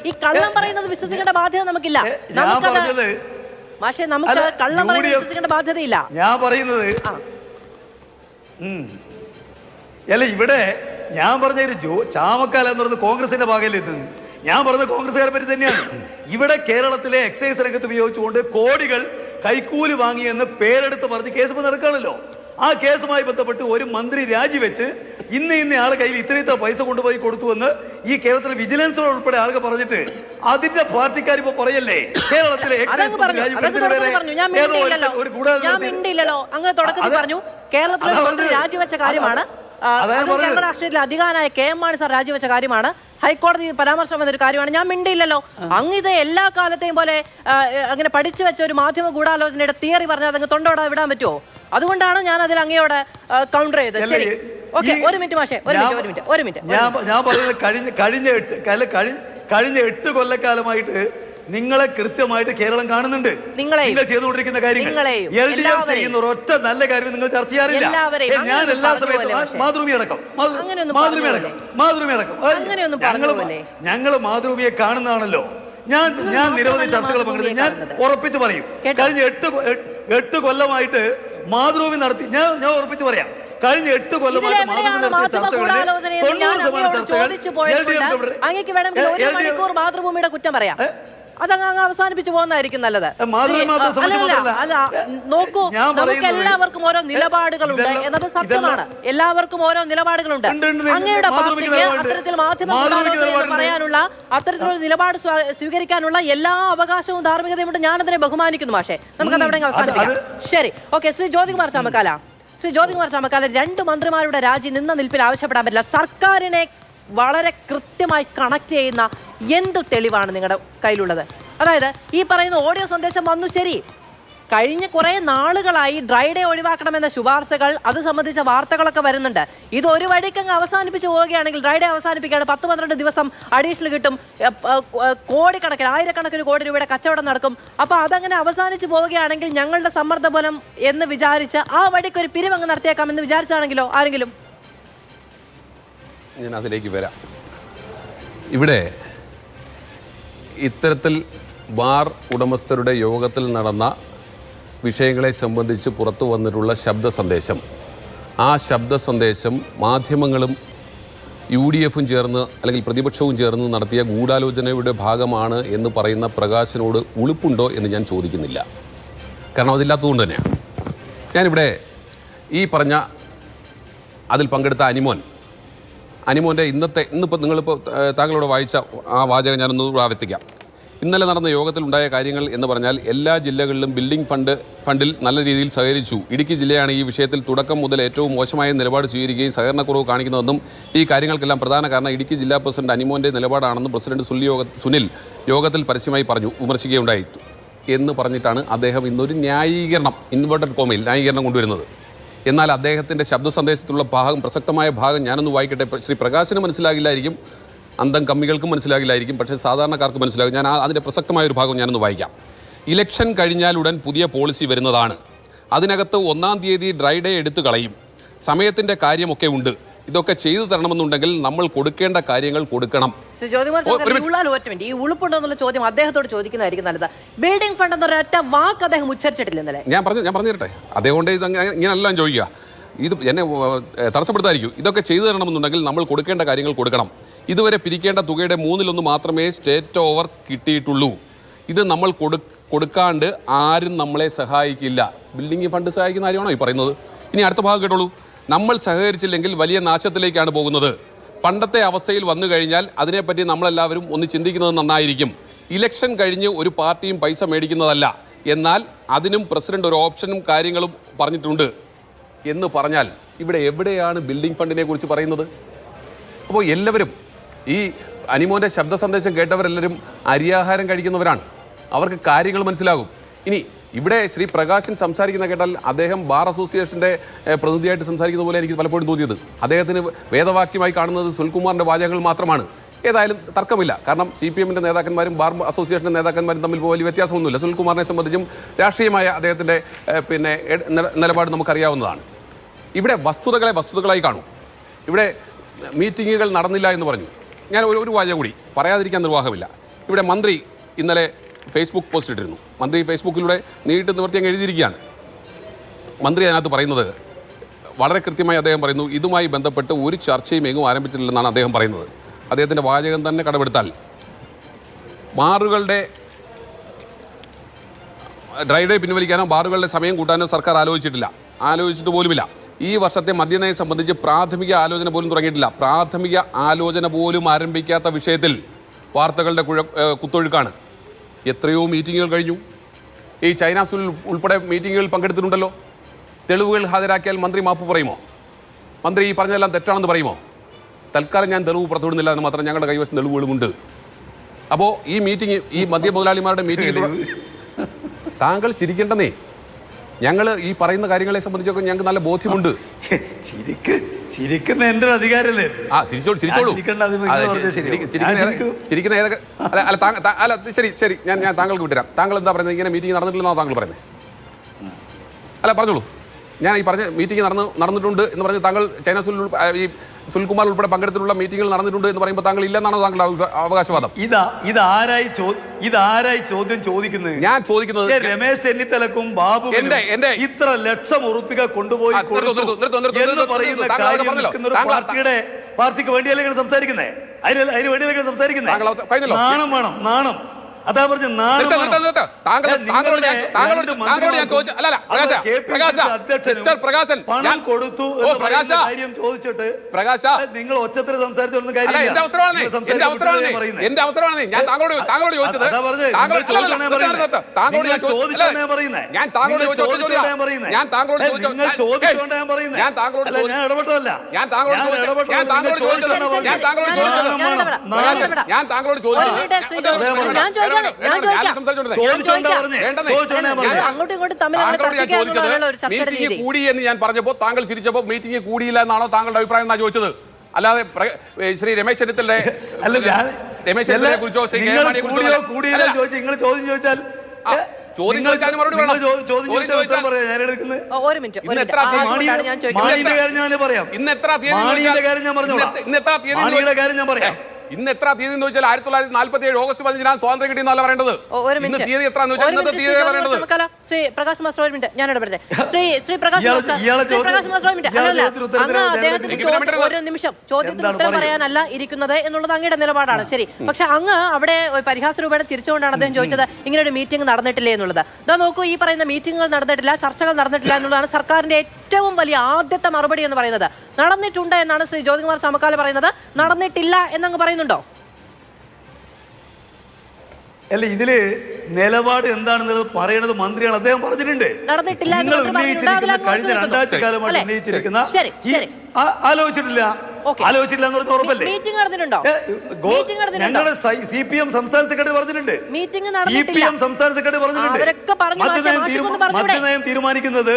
ഈ കള്ളം പറയുന്നത് വിശ്വസിക്കേണ്ട ബാധ്യത നമുക്കില്ല. പക്ഷേ നമുക്ക് കള്ളം പറയുന്നത് വിശ്വസിക്കേണ്ട ബാധ്യതയില്ല. ഞാൻ പറയുന്നത് അല്ല, ഇവിടെ ഞാൻ പറഞ്ഞ ചാമക്കാല എന്ന് പറയുന്നത് കോൺഗ്രസിന്റെ ഭാഗമല്ലേ എത്തുന്നത്. ഞാൻ പറഞ്ഞത് കോൺഗ്രസ്സുകാരെ പറ്റി തന്നെയാണ്. ഇവിടെ കേരളത്തിലെ എക്സൈസ് രംഗത്ത് ഉപയോഗിച്ചുകൊണ്ട് കോടികൾ കൈക്കൂലി വാങ്ങിയെന്ന് പേരെടുത്ത് പറഞ്ഞ് കേസ് ഇപ്പൊ നടക്കുകയാണല്ലോ. ആ കേസുമായി ബന്ധപ്പെട്ട് ഒരു മന്ത്രി രാജിവെച്ച് ഇന്ന ആളെ കയ്യിൽ ഇത്ര പൈസ കൊണ്ടുപോയി കൊടുത്തുവെന്ന് ഈ കേരളത്തിലെ വിജിലൻസ് ഉൾപ്പെടെ ആളുകൾ പറഞ്ഞിട്ട് അതിന്റെ പാർട്ടിക്കാർ ഇപ്പൊ പറയല്ലേ കേരളത്തിലെ എക്സൈസ് രാജിവെച്ച കാര്യമാണ്. കേരള രാഷ്ട്രീയത്തിൽ അധികാരനായ KM മാണി സാർ രാജിവെച്ച കാര്യമാണ്. ഹൈക്കോടതി പരാമർശം വന്നൊരു കാര്യമാണ്. ഞാൻ മിണ്ടിയില്ലല്ലോ. അങ്ങ് ഇത് എല്ലാ കാലത്തെയും പോലെ അങ്ങനെ പഠിച്ചു വെച്ച ഒരു മാധ്യമ ഗൂഢാലോചനയുടെ തിയറി പറഞ്ഞാൽ അതങ്ങ് തൊണ്ടോടെ വിടാൻ പറ്റുമോ? അതുകൊണ്ടാണ് ഞാൻ അതിൽ അങ്ങയോട് കൗണ്ടർ ചെയ്തത്. ശരി, ഓക്കെ, ഒരു മിനിറ്റ് മാഷേ, ഒരു മിനിറ്റ്. ഞാൻ പറയുന്നത് കഴിഞ്ഞ 8 കൊല്ലക്കാലമായിട്ട് നിങ്ങളെ കൃത്യമായിട്ട് കേരളം കാണുന്നുണ്ട്. നിങ്ങൾ ചെയ്തുകൊണ്ടിരിക്കുന്ന കാര്യങ്ങൾ LDF ചെയ്യുന്ന ഒരൊറ്റ നല്ല കാര്യം നിങ്ങൾ ചർച്ച ചെയ്യാറില്ല. ഞാൻ എല്ലാ സമയത്തും മാതൃഭൂമി അടക്കം ഞങ്ങൾ മാതൃഭൂമിയെ കാണുന്നതാണല്ലോ. ഞാൻ നിരവധി ചർച്ചകൾ പങ്കെടുത്തു. ഞാൻ ഉറപ്പിച്ച് പറയും, കഴിഞ്ഞ 8 കൊല്ലമായിട്ട് മാതൃഭൂമി നടത്തി, ഞാൻ ഉറപ്പിച്ച് പറയാം, കഴിഞ്ഞ 8 കൊല്ലമായിട്ട് മാതൃഭൂമി നടത്തിയ ചർച്ചകളിൽ 90% ചർച്ചകൾ മാതൃഭൂമിയുടെ കുറ്റം പറയാം. അതങ്ങ് അവസാനിപ്പിച്ചു പോകുന്നതായിരിക്കും നല്ലത്. നോക്കൂ, നമുക്ക് എല്ലാവർക്കും ഓരോ നിലപാടുകളുണ്ട് എന്നത് സത്യമാണ്. എല്ലാവർക്കും ഓരോ നിലപാടുകളുണ്ട്. അങ്ങയുടെ പാർട്ടിക്ക് അത്തരത്തിൽ മാധ്യമ പറയാനുള്ള അത്തരത്തിലുള്ള നിലപാട് സ്വീകരിക്കാനുള്ള എല്ലാ അവകാശവും ധാർമ്മികതയും ഉണ്ട്. ഞാനതിനെ ബഹുമാനിക്കുന്നു. പക്ഷേ നമുക്കത് അവിടെ അവസാനിപ്പിക്കാം. ശരി, ഓക്കെ. ശ്രീ ജ്യോതികുമാർ ചാമക്കാല 2 മന്ത്രിമാരുടെ രാജി നിന്ന നിൽപ്പിൽ ആവശ്യപ്പെടാൻ പറ്റില്ല. സർക്കാരിനെ വളരെ കൃത്യമായി കണക്ട് ചെയ്യുന്ന എന്ത് തെളിവാണ് നിങ്ങളുടെ കയ്യിലുള്ളത്? അതായത് ഈ പറയുന്ന ഓഡിയോ സന്ദേശം വന്നു, ശരി, കഴിഞ്ഞ കുറേ നാളുകളായി ഡ്രൈ ഡേ ഒഴിവാക്കണമെന്ന ശുപാർശകൾ, അത് സംബന്ധിച്ച വാർത്തകളൊക്കെ വരുന്നുണ്ട്. ഇത് ഒരു വഴിക്കങ്ങ് അവസാനിപ്പിച്ച് പോവുകയാണെങ്കിൽ, ഡ്രൈ ഡേ അവസാനിപ്പിക്കുകയാണ്, 10-12 ദിവസം അഡീഷണൽ കിട്ടും, കോടിക്കണക്കിന് 1000 കോടി രൂപയുടെ കച്ചവടം നടക്കും. അപ്പോൾ അതങ്ങനെ അവസാനിച്ച് പോവുകയാണെങ്കിൽ ഞങ്ങളുടെ സമ്മർദ്ദബലം എന്ന് വിചാരിച്ച് ആ വഴിക്കൊരു പിരിവങ്ങ് നടത്തിയേക്കാമെന്ന് വിചാരിച്ചാണെങ്കിലോ ആരെങ്കിലും? ഞാൻ അതിലേക്ക് വരാം. ഇവിടെ ഇത്തരത്തിൽ ബാർ ഉടമസ്ഥരുടെ യോഗത്തിൽ നടന്ന വിഷയങ്ങളെ സംബന്ധിച്ച് പുറത്തു വന്നിട്ടുള്ള ശബ്ദ സന്ദേശം, ആ ശബ്ദ സന്ദേശം മാധ്യമങ്ങളും UDFും ചേർന്ന് അല്ലെങ്കിൽ പ്രതിപക്ഷവും ചേർന്ന് നടത്തിയ ഗൂഢാലോചനയുടെ ഭാഗമാണ് എന്ന് പറയുന്ന പ്രകാശനോട് ഉളുപ്പുണ്ടോ എന്ന് ഞാൻ ചോദിക്കുന്നില്ല. കാരണം അതില്ലാത്തതുകൊണ്ട് തന്നെയാണ്. ഞാനിവിടെ ഈ പറഞ്ഞ അതിൽ പങ്കെടുത്ത അനിമോൻ്റെ ഇന്നിപ്പോൾ നിങ്ങളിപ്പോൾ താങ്കളോട് വായിച്ച ആ വാചകം ഞാനൊന്ന് ആവർത്തിക്കാം. ഇന്നലെ നടന്ന യോഗത്തിലുണ്ടായ കാര്യങ്ങൾ എന്ന് പറഞ്ഞാൽ എല്ലാ ജില്ലകളിലും ബിൽഡിംഗ് ഫണ്ടിൽ നല്ല രീതിയിൽ സഹകരിച്ചു. ഇടുക്കി ജില്ലയാണ് ഈ വിഷയത്തിൽ തുടക്കം മുതൽ ഏറ്റവും മോശമായ നിലപാട് സ്വീകരിക്കുകയും സഹകരണക്കുറവ് കാണിക്കുന്നതെന്നും ഈ കാര്യങ്ങൾക്കെല്ലാം പ്രധാന കാരണം ഇടുക്കി ജില്ലാ പ്രസിഡന്റ് അനിമോൻ്റെ നിലപാടാണെന്നും പ്രസിഡന്റ് സുനിൽ യോഗത്തിൽ പരസ്യമായി വിമർശിക്കുകയുണ്ടായി എന്ന് പറഞ്ഞിട്ടാണ് അദ്ദേഹം ഇന്നൊരു ന്യായീകരണം, ഇൻവേർട്ടഡ് കോമയിൽ ന്യായീകരണം കൊണ്ടുവരുന്നത്. എന്നാൽ അദ്ദേഹത്തിൻ്റെ ശബ്ദ സന്ദേശത്തിലുള്ള പ്രസക്തമായ ഭാഗം ഞാനൊന്ന് വായിക്കട്ടെ. ശ്രീ പ്രകാശിന് മനസ്സിലാകില്ലായിരിക്കും, അന്തം കമ്മികൾക്കും മനസ്സിലാകില്ലായിരിക്കും, പക്ഷേ സാധാരണക്കാർക്ക് മനസ്സിലാകും. ഞാൻ അതിൻ്റെ പ്രസക്തമായ ഒരു ഭാഗം ഞാനൊന്ന് വായിക്കാം. ഇലക്ഷൻ കഴിഞ്ഞാൽ ഉടൻ പുതിയ പോളിസി വരുന്നതാണ്. അതിനകത്ത് 1-ാം തീയതി ഡ്രൈ ഡേ എടുത്തു കളയും. സമയത്തിൻ്റെ കാര്യമൊക്കെ ഉണ്ട്. ഇതൊക്കെ ചെയ്തു തരണമെന്നുണ്ടെങ്കിൽ നമ്മൾ കൊടുക്കേണ്ട കാര്യങ്ങൾ കൊടുക്കണം. ഈ ഉളുപ്പുണ്ടോ എന്നുള്ള ചോദ്യം അദ്ദേഹത്തോട് ചോദിക്കുന്നതായിരിക്കും നല്ലത്. ബിൽഡിംഗ് ഫണ്ട് എന്ന ഒരൊറ്റ വാക്ക് അദ്ദേഹം ഉച്ചരിച്ചിട്ടില്ല ഇന്നലെ. ഞാൻ പറഞ്ഞു തരട്ടെ. അതുകൊണ്ട് ഇത് ഇങ്ങനെല്ലാം ചോദിക്കുക. ഇത് എന്നെ തടസ്സപ്പെടുത്തായിരിക്കും. ഇതൊക്കെ ചെയ്തു തരണമെന്നുണ്ടെങ്കിൽ നമ്മൾ കൊടുക്കേണ്ട കാര്യങ്ങൾ കൊടുക്കണം. ഇതുവരെ പിരിക്കേണ്ട തുകയുടെ 1/3 മാത്രമേ സ്റ്റേറ്റ് ഓവർ കിട്ടിയിട്ടുള്ളൂ. ഇത് നമ്മൾ കൊടുക്കാണ്ട് ആരും നമ്മളെ സഹായിക്കില്ല. ബിൽഡിംഗ് ഫണ്ട് സഹായിക്കുന്ന കാര്യമാണോ ഈ പറയുന്നത്? ഇനി അടുത്ത ഭാഗം കേട്ടോളൂ. നമ്മൾ സഹകരിച്ചില്ലെങ്കിൽ വലിയ നാശത്തിലേക്കാണ് പോകുന്നത്. പണ്ടത്തെ അവസ്ഥയിൽ വന്നു കഴിഞ്ഞാൽ അതിനെപ്പറ്റി നമ്മളെല്ലാവരും ഒന്ന് ചിന്തിക്കുന്നത് നന്നായിരിക്കും. ഇലക്ഷൻ കഴിഞ്ഞ് ഒരു പാർട്ടിയും പൈസ മേടിക്കുന്നതല്ല. എന്നാൽ അതിനും പ്രസിഡന്റ് ഒരു ഓപ്ഷനും കാര്യങ്ങളും പറഞ്ഞിട്ടുണ്ട് എന്ന് പറഞ്ഞാൽ ഇവിടെ എവിടെയാണ് ബിൽഡിംഗ് ഫണ്ടിനെ കുറിച്ച് പറയുന്നത്? അപ്പോൾ എല്ലാവരും ഈ അനിമോൻ്റെ ശബ്ദ സന്ദേശം കേട്ടവരെല്ലാവരും അരിയാഹാരം കഴിക്കുന്നവരാണ്. അവർക്ക് കാര്യങ്ങൾ മനസ്സിലാകും. ഇനി ഇവിടെ ശ്രീ പ്രകാശൻ സംസാരിക്കുന്ന കേട്ടാൽ അദ്ദേഹം ബാർ അസോസിയേഷൻ്റെ പ്രതിനിധിയായിട്ട് സംസാരിക്കുന്ന പോലെ എനിക്ക് പലപ്പോഴും തോന്നിയത്. അദ്ദേഹത്തിന് വേദവാക്യമായി കാണുന്നത് സുനിൽകുമാറിൻ്റെ വാചകങ്ങൾ മാത്രമാണ്. ഏതായാലും തർക്കമില്ല. കാരണം CPM-ൻ്റെ നേതാക്കന്മാരും ബാർ അസോസിയേഷൻ്റെ നേതാക്കന്മാരും തമ്മിൽ വലിയ വ്യത്യാസമൊന്നുമില്ല. സുനിൽകുമാറിനെ സംബന്ധിച്ചും രാഷ്ട്രീയമായ അദ്ദേഹത്തിൻ്റെ നിലപാട് നമുക്കറിയാവുന്നതാണ്. ഇവിടെ വസ്തുതകളായി കാണും. ഇവിടെ മീറ്റിങ്ങുകൾ നടന്നില്ല എന്ന് പറഞ്ഞു. ഞാൻ ഒരു വാചകം കൂടി പറയാതിരിക്കാൻ നിർവാഹമില്ല. ഇവിടെ മന്ത്രി ഇന്നലെ ഫേസ്ബുക്ക് പോസ്റ്റ് ഇട്ടിരുന്നു. മന്ത്രി ഫേസ്ബുക്കിലൂടെ നീട്ട് നിവർത്തി അങ്ങ് എഴുതിയിരിക്കുകയാണ്. മന്ത്രി അതിനകത്ത് പറയുന്നത് വളരെ കൃത്യമായി അദ്ദേഹം പറയുന്നു, ഇതുമായി ബന്ധപ്പെട്ട് ഒരു ചർച്ചയും എങ്ങും ആരംഭിച്ചിട്ടില്ലെന്നാണ് അദ്ദേഹം പറയുന്നത്. അദ്ദേഹത്തിൻ്റെ വാചകം തന്നെ കടമെടുത്താൽ ബാറുകളുടെ ഡ്രൈ ഡേ പിൻവലിക്കാനോ ബാറുകളുടെ സമയം കൂട്ടാനോ സർക്കാർ ആലോചിച്ചിട്ട് പോലുമില്ല. ഈ വർഷത്തെ മദ്യനയം സംബന്ധിച്ച് പ്രാഥമിക ആലോചന പോലും തുടങ്ങിയിട്ടില്ല. പ്രാഥമിക ആലോചന പോലും ആരംഭിക്കാത്ത വിഷയത്തിൽ വാർത്തകളുടെ കുത്തൊഴുക്കാണ്. എത്രയോ മീറ്റിങ്ങുകൾ കഴിഞ്ഞു. ഈ ചൈന സുൽ ഉൾപ്പെടെ മീറ്റിങ്ങുകളിൽ പങ്കെടുത്തിട്ടുണ്ടല്ലോ. തെളിവുകൾ ഹാജരാക്കിയാൽ മന്ത്രി മാപ്പ് പറയുമോ? മന്ത്രി ഈ പറഞ്ഞതെല്ലാം തെറ്റാണെന്ന് പറയുമോ? തൽക്കാലം ഞാൻ തെളിവ് പുറത്തുവിടുന്നില്ല എന്ന് മാത്രം ഞങ്ങളുടെ കൈവശം തെളിവുകളുമുണ്ട്. അപ്പോൾ ഈ മീറ്റിംഗ്, ഈ മദ്യ മുതലാളിമാരുടെ മീറ്റിംഗ് താങ്കൾ ചിരിക്കേണ്ടെന്നേ. ഞങ്ങൾ ഈ പറയുന്ന കാര്യങ്ങളെ സംബന്ധിച്ചൊക്കെ ഞങ്ങൾക്ക് നല്ല ബോധ്യമുണ്ട്. ചിരിക്കുന്ന എൻ്റെ അധികാരമല്ലേ? ചിരിച്ചോളൂ. ചിരിക്കുന്ന ഏതൊക്കെ അല്ല ശരി ഞാൻ താങ്കൾക്ക് വിട്ടുതരാം. താങ്കൾ എന്താ പറയുന്നത്? ഇങ്ങനെ മീറ്റിംഗ് നടന്നിട്ടില്ലെന്നാണ് താങ്കൾ പറയുന്നത്? അല്ല പറഞ്ഞോളൂ. ഞാൻ ഈ പറഞ്ഞ മീറ്റിംഗ് നടന്നിട്ടുണ്ട് എന്ന് പറഞ്ഞ് താങ്കൾ ചൈന ഈ സുനിൽകുമാർ ഉൾപ്പെടെ പങ്കെടുത്തിട്ടുള്ള മീറ്റിംഗുകൾ നടന്നിട്ടുണ്ട് എന്ന് പറയുമ്പോൾ താങ്കൾ ഇല്ലെന്നാണോ താങ്കളുടെ അവകാശവാദം? ഇതാരായി ചോദ്യം ചോദിക്കുന്നത്? ഞാൻ ചോദിക്കുന്നത് രമേശ് ചെന്നിത്തലക്കും ബാബു ഇത്ര ലക്ഷം ഉറുപ്പിക കൊണ്ടുപോയി പാർട്ടിക്ക് വേണ്ടിയല്ലേ സംസാരിക്കുന്നേ? അതിന് വേണ്ടിയല്ലേ സംസാരിക്കുന്നേ? നാണം വേണം, നാണം. അതാ പറഞ്ഞ പണം കൊടുത്തു കാര്യം ചോദിച്ചിട്ട് നിങ്ങൾ ഒച്ചത്തിൽ സംസാരിച്ചൊന്നും മീറ്റിംഗ് കൂടി എന്ന് ഞാൻ പറഞ്ഞപ്പോൾ താങ്കൾ ചിരിച്ചപ്പോൾ മീറ്റിംഗ് കൂടിയില്ല എന്നാണോ താങ്കളുടെ അഭിപ്രായം എന്നാ ചോദിച്ചത്? അല്ലാതെ ശ്രീ രമേശ് ചെന്നിത്തലയെ കുറിച്ചോ ചോദ്യം ചോദിച്ചാൽ മറുപടി വേണം. ഇന്ന് എത്ര തീയതി എന്ന് ചോദിച്ചാൽ 1947 ഓഗസ്റ്റ് 15 സ്വാതന്ത്ര്യം കിട്ടിയെന്നല്ല പറയേണ്ടത്. ഇന്ന് തീയതി എത്ര എന്ന് ചോദിച്ചാൽ ഇന്നത്തെ തീയതി പറയേണ്ടത്. ശ്രീ പ്രകാശ് മാസ്റ്റർ ഒരു മിനിറ്റ് ഞാൻ ഇടപെടട്ടെ. ശ്രീ പ്രകാശ് മാസ്റ്റർ ഒരു നിമിഷം ചോദ്യത്തിന് ഉത്തരം പറയാനല്ല ഇരിക്കുന്നത് എന്നുള്ളത് അങ്ങയുടെ നിലപാടാണ് ശരി. പക്ഷെ അങ്ങ് അവിടെ പരിഹാസ രൂപയുടെ ചിരിച്ചുകൊണ്ടാണ് അദ്ദേഹം ചോദിച്ചത് ഇങ്ങനെ ഒരു മീറ്റിംഗ് നടന്നിട്ടില്ലേ എന്നുള്ളത്. ഇതാ നോക്കൂ, ഈ പറയുന്ന മീറ്റിംഗുകൾ നടന്നിട്ടില്ല, ചർച്ചകൾ നടന്നിട്ടില്ല എന്നുള്ളതാണ് സർക്കാരിന്റെ ഏറ്റവും വലിയ ആദ്യത്തെ മറുപടി എന്ന് പറയുന്നത്. നടന്നിട്ടുണ്ട് എന്നാണ് ശ്രീ ജ്യോതികുമാർ ചാമക്കാല പറയുന്നത്. നടന്നിട്ടില്ല എന്നങ്ങ് പറയുന്നുണ്ടോ? അല്ല, ഇതില് നിലപാട് എന്താണെന്നുള്ളത് പറയണത് മന്ത്രിയാണ്. അദ്ദേഹം പറഞ്ഞിട്ടുണ്ട്. നിങ്ങൾ ഉന്നയിച്ചിരിക്കുന്ന കഴിഞ്ഞ 2 ആഴ്ച കാലമായിട്ട് ഉന്നയിച്ചിരിക്കുന്ന ആലോചിച്ചിട്ടില്ല എന്ന് പറഞ്ഞ ഉറപ്പല്ലേ? ഞങ്ങളുടെ CPM സംസ്ഥാന സെക്രട്ടറി പറഞ്ഞിട്ടുണ്ട്. CPM സംസ്ഥാന സെക്രട്ടറി പറഞ്ഞിട്ടുണ്ട്. മദ്യനയം തീരുമാനിക്കുന്നത്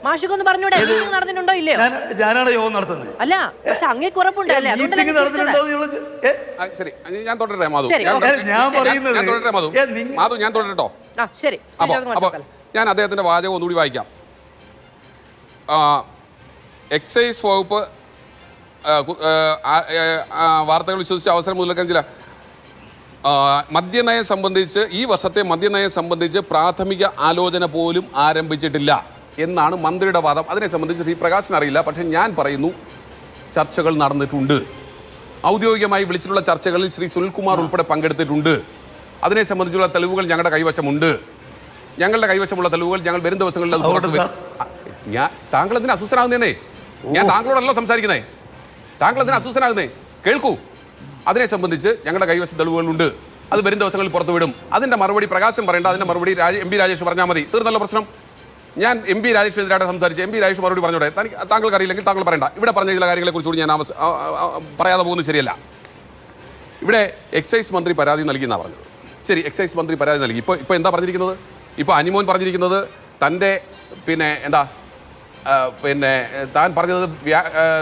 മാഷിക്കൊന്ന് പറഞ്ഞൂടെ മീറ്റിംഗ് നടന്നിട്ടുണ്ടോ ഇല്ലയോ? ഞാനാണ് യോഗം നടത്തുന്നത്. അല്ല പക്ഷെ അങ്ങേക്ക് ഉറപ്പുണ്ടല്ലേ? മീറ്റിംഗ് നടന്നിട്ടുണ്ടോ? ശരി, ഞാൻ തുടരട്ടെ മാധു. ശരി, ഞാൻ പറയുന്നത് ഞാൻ തുടരട്ടെ മാധു. മാധു, ഞാൻ തുടരട്ടോ. ശരി. അപ്പോൾ ഞാൻ അദ്ദേഹത്തിന്റെ വാചകം ഒന്നുകൂടി വായിക്കാം. എക്സൈസ് വകുപ്പ് വാർത്തകൾ വിശ്വസിച്ച് അവസരം മുതലെടുക്കാൻ ചില മദ്യനയം സംബന്ധിച്ച് ഈ വർഷത്തെ മദ്യനയം സംബന്ധിച്ച് പ്രാഥമിക ആലോചന പോലും ആരംഭിച്ചിട്ടില്ല എന്നാണ് മന്ത്രിയുടെ വാദം. അതിനെ സംബന്ധിച്ച് ശ്രീ പ്രകാശിന് അറിയില്ല. പക്ഷേ ഞാൻ പറയുന്നു, ചർച്ചകൾ നടന്നിട്ടുണ്ട്. ഔദ്യോഗികമായി വിളിച്ചിട്ടുള്ള ചർച്ചകളിൽ ശ്രീ സുനിൽകുമാർ ഉൾപ്പെടെ പങ്കെടുത്തിട്ടുണ്ട്. അതിനെ സംബന്ധിച്ചുള്ള തെളിവുകൾ ഞങ്ങളുടെ കൈവശമുണ്ട്. ഞങ്ങളുടെ കൈവശമുള്ള തെളിവുകൾ ഞങ്ങൾ വരും ദിവസങ്ങളിൽ അത് പുറത്തു വരും. താങ്കൾ എന്തിനാ അസ്വസ്ഥനാകുന്നേ? ഞാൻ താങ്കളോടല്ലോ സംസാരിക്കുന്നേ. താങ്കൾ എന്തിനാ അസ്വസ്ഥനാകുന്നേ? കേൾക്കൂ. അതിനെ സംബന്ധിച്ച് ഞങ്ങളുടെ കൈവശ തെളിവുകളുണ്ട്. അത് വരും ദിവസങ്ങളിൽ പുറത്തുവിടും. അതിന്റെ മറുപടി പ്രകാശം പറയേണ്ട, അതിന്റെ മറുപടി എം പി രാജേഷ് പറഞ്ഞാൽ മതി. തീർന്നല്ലോ പ്രശ്നം. ഞാൻ എം പി രാജേഷിനെതിരായിട്ട് സംസാരിച്ച് എം പി രാജേഷ് മറുപടി പറഞ്ഞോടെ. താങ്കൾക്ക് അറിയില്ലെങ്കിൽ താങ്കൾ പറയണ്ട. ഇവിടെ പറഞ്ഞ ചില കാര്യങ്ങളെക്കുറിച്ചുകൂടി ഞാൻ പറയാതെ പോകുന്നത് ശരിയല്ല. ഇവിടെ എക്സൈസ് മന്ത്രി പരാതി നൽകിയെന്നാണ് പറഞ്ഞത്. ശരി, എക്സൈസ് മന്ത്രി പരാതി നൽകി. ഇപ്പോൾ എന്താ പറഞ്ഞിരിക്കുന്നത്? ഇപ്പോൾ അനിമോൻ പറഞ്ഞിരിക്കുന്നത് തൻ്റെ താൻ പറഞ്ഞത്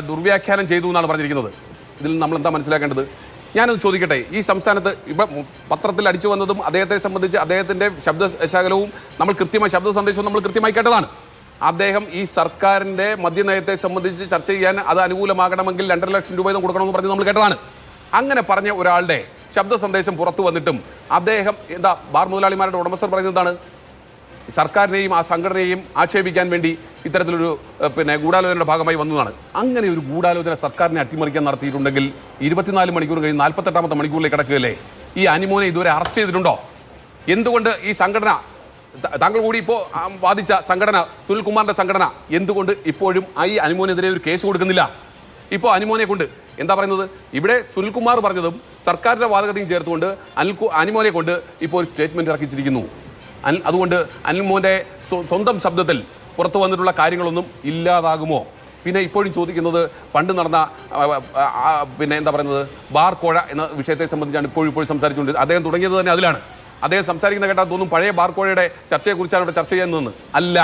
ദുർവ്യാഖ്യാനം ചെയ്തു എന്നാണ് പറഞ്ഞിരിക്കുന്നത്. ഇതിൽ നമ്മൾ എന്താ മനസ്സിലാക്കേണ്ടത്? ഞാനത് ചോദിക്കട്ടെ. ഈ സംസ്ഥാനത്ത് ഇപ്പം പത്രത്തിൽ അടിച്ചു വന്നതും അദ്ദേഹത്തെ സംബന്ധിച്ച് അദ്ദേഹത്തിൻ്റെ ശബ്ദശകലവും നമ്മൾ കൃത്യമായി ശബ്ദ സന്ദേശവും നമ്മൾ കൃത്യമായി കേട്ടതാണ്. അദ്ദേഹം ഈ സർക്കാരിൻ്റെ മദ്യനയത്തെ സംബന്ധിച്ച് ചർച്ച ചെയ്യാൻ അത് അനുകൂലമാകണമെങ്കിൽ 2.5 ലക്ഷം രൂപ കൊടുക്കണമെന്ന് പറഞ്ഞ് നമ്മൾ കേട്ടതാണ്. അങ്ങനെ പറഞ്ഞ ഒരാളുടെ ശബ്ദ സന്ദേശം പുറത്തു വന്നിട്ടും അദ്ദേഹം ബാർ മുതലാളിമാരുടെ ഉടമസ്ഥർ പറയുന്നതാണ് സർക്കാരിനെയും ആ സംഘടനയെയും ആക്ഷേപിക്കാൻ വേണ്ടി ഇത്തരത്തിലൊരു ഗൂഢാലോചനയുടെ ഭാഗമായി വന്നതാണ്. അങ്ങനെ ഒരു ഗൂഢാലോചന സർക്കാരിനെ അട്ടിമറിക്കാൻ നടത്തിയിട്ടുണ്ടെങ്കിൽ 24 മണിക്കൂർ കഴിഞ്ഞ് 48ാമത്തെ മണിക്കൂറിലേക്ക് കിടക്കുകയല്ലേ? ഈ അനിമോനെ ഇതുവരെ അറസ്റ്റ് ചെയ്തിട്ടുണ്ടോ? എന്തുകൊണ്ട് ഈ സംഘടന, താങ്കൾ കൂടി ഇപ്പോൾ വാദിച്ച സംഘടന, സുനിൽകുമാറിന്റെ സംഘടന, എന്തുകൊണ്ട് ഇപ്പോഴും ഈ അനിമോനെതിരെ ഒരു കേസ് കൊടുക്കുന്നില്ല? ഇപ്പോൾ അനിമോനെ കൊണ്ട് എന്താ പറയുന്നത്? ഇവിടെ സുനിൽകുമാർ പറഞ്ഞതും സർക്കാരിന്റെ വാദഗതിയും ചേർത്തുകൊണ്ട് അനിമോനെ കൊണ്ട് ഇപ്പോൾ ഒരു സ്റ്റേറ്റ്മെന്റ് ഇറക്കിച്ചിരിക്കുന്നു. അതുകൊണ്ട് അനിൽമോൻ്റെ സ്വന്തം ശബ്ദത്തിൽ പുറത്തു വന്നിട്ടുള്ള കാര്യങ്ങളൊന്നും ഇല്ലാതാകുമോ? പിന്നെ ഇപ്പോഴും ചോദിക്കുന്നത് പണ്ട് നടന്ന ബാർ കോഴ എന്ന വിഷയത്തെ സംബന്ധിച്ചാണ് ഇപ്പോഴും സംസാരിച്ചുകൊണ്ട് അദ്ദേഹം തുടങ്ങിയത് തന്നെ അതിലാണ്. അദ്ദേഹം സംസാരിക്കുന്ന കേട്ടാൽ തോന്നും പഴയ ബാർ കോഴയുടെ ചർച്ചയെക്കുറിച്ചാണ് ഇവിടെ ചർച്ച ചെയ്യുന്നതെന്ന്. അല്ല,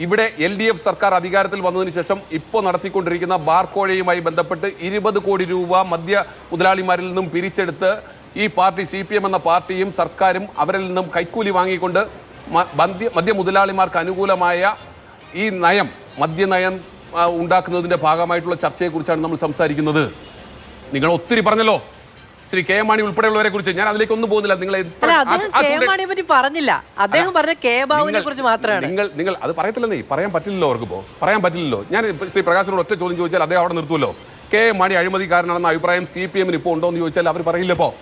ഇവിടെ LDF സർക്കാർ അധികാരത്തിൽ വന്നതിന് ശേഷം ഇപ്പോൾ നടത്തിക്കൊണ്ടിരിക്കുന്ന ബാർ കോഴയുമായി ബന്ധപ്പെട്ട് 20 കോടി രൂപ മദ്യ മുതലാളിമാരിൽ നിന്നും പിരിച്ചെടുത്ത് ഈ പാർട്ടി CPM എന്ന പാർട്ടിയും സർക്കാരും അവരിൽ നിന്നും കൈക്കൂലി വാങ്ങിക്കൊണ്ട് മദ്യ മുതലാളിമാർക്ക് അനുകൂലമായ ഈ നയം, മദ്യനയം ഉണ്ടാക്കുന്നതിൻ്റെ ഭാഗമായിട്ടുള്ള ചർച്ചയെക്കുറിച്ചാണ് നമ്മൾ സംസാരിക്കുന്നത്. നിങ്ങൾ ഒത്തിരി പറഞ്ഞല്ലോ, ശ്രീ കെ മാണി ഉൾപ്പെടെയുള്ളവരെ കുറിച്ച്. ഞാൻ അതിലേക്ക് ഒന്നും പോകുന്നില്ല. പറഞ്ഞില്ല, അദ്ദേഹം പറഞ്ഞ കെ ബാബുവിനെ കുറിച്ച് മാത്രമാണ്. നിങ്ങൾ അത് പറയത്തില്ലെന്നേ, പറയാൻ പറ്റില്ലല്ലോ. അവർക്കിപ്പോൾ പറയാൻ പറ്റില്ലല്ലോ. ഞാൻ ശ്രീ പ്രകാശനോട് ഒറ്റ ചോദ്യം ചോദിച്ചാൽ അദ്ദേഹം അവിടെ നിർത്തുമല്ലോ. കെ മാണി അഴിമതിക്കാരനാണെന്ന അഭിപ്രായം CPM ഇപ്പോൾ ഉണ്ടോ എന്ന് ചോദിച്ചാൽ അവർ പറയില്ലപ്പോൾ.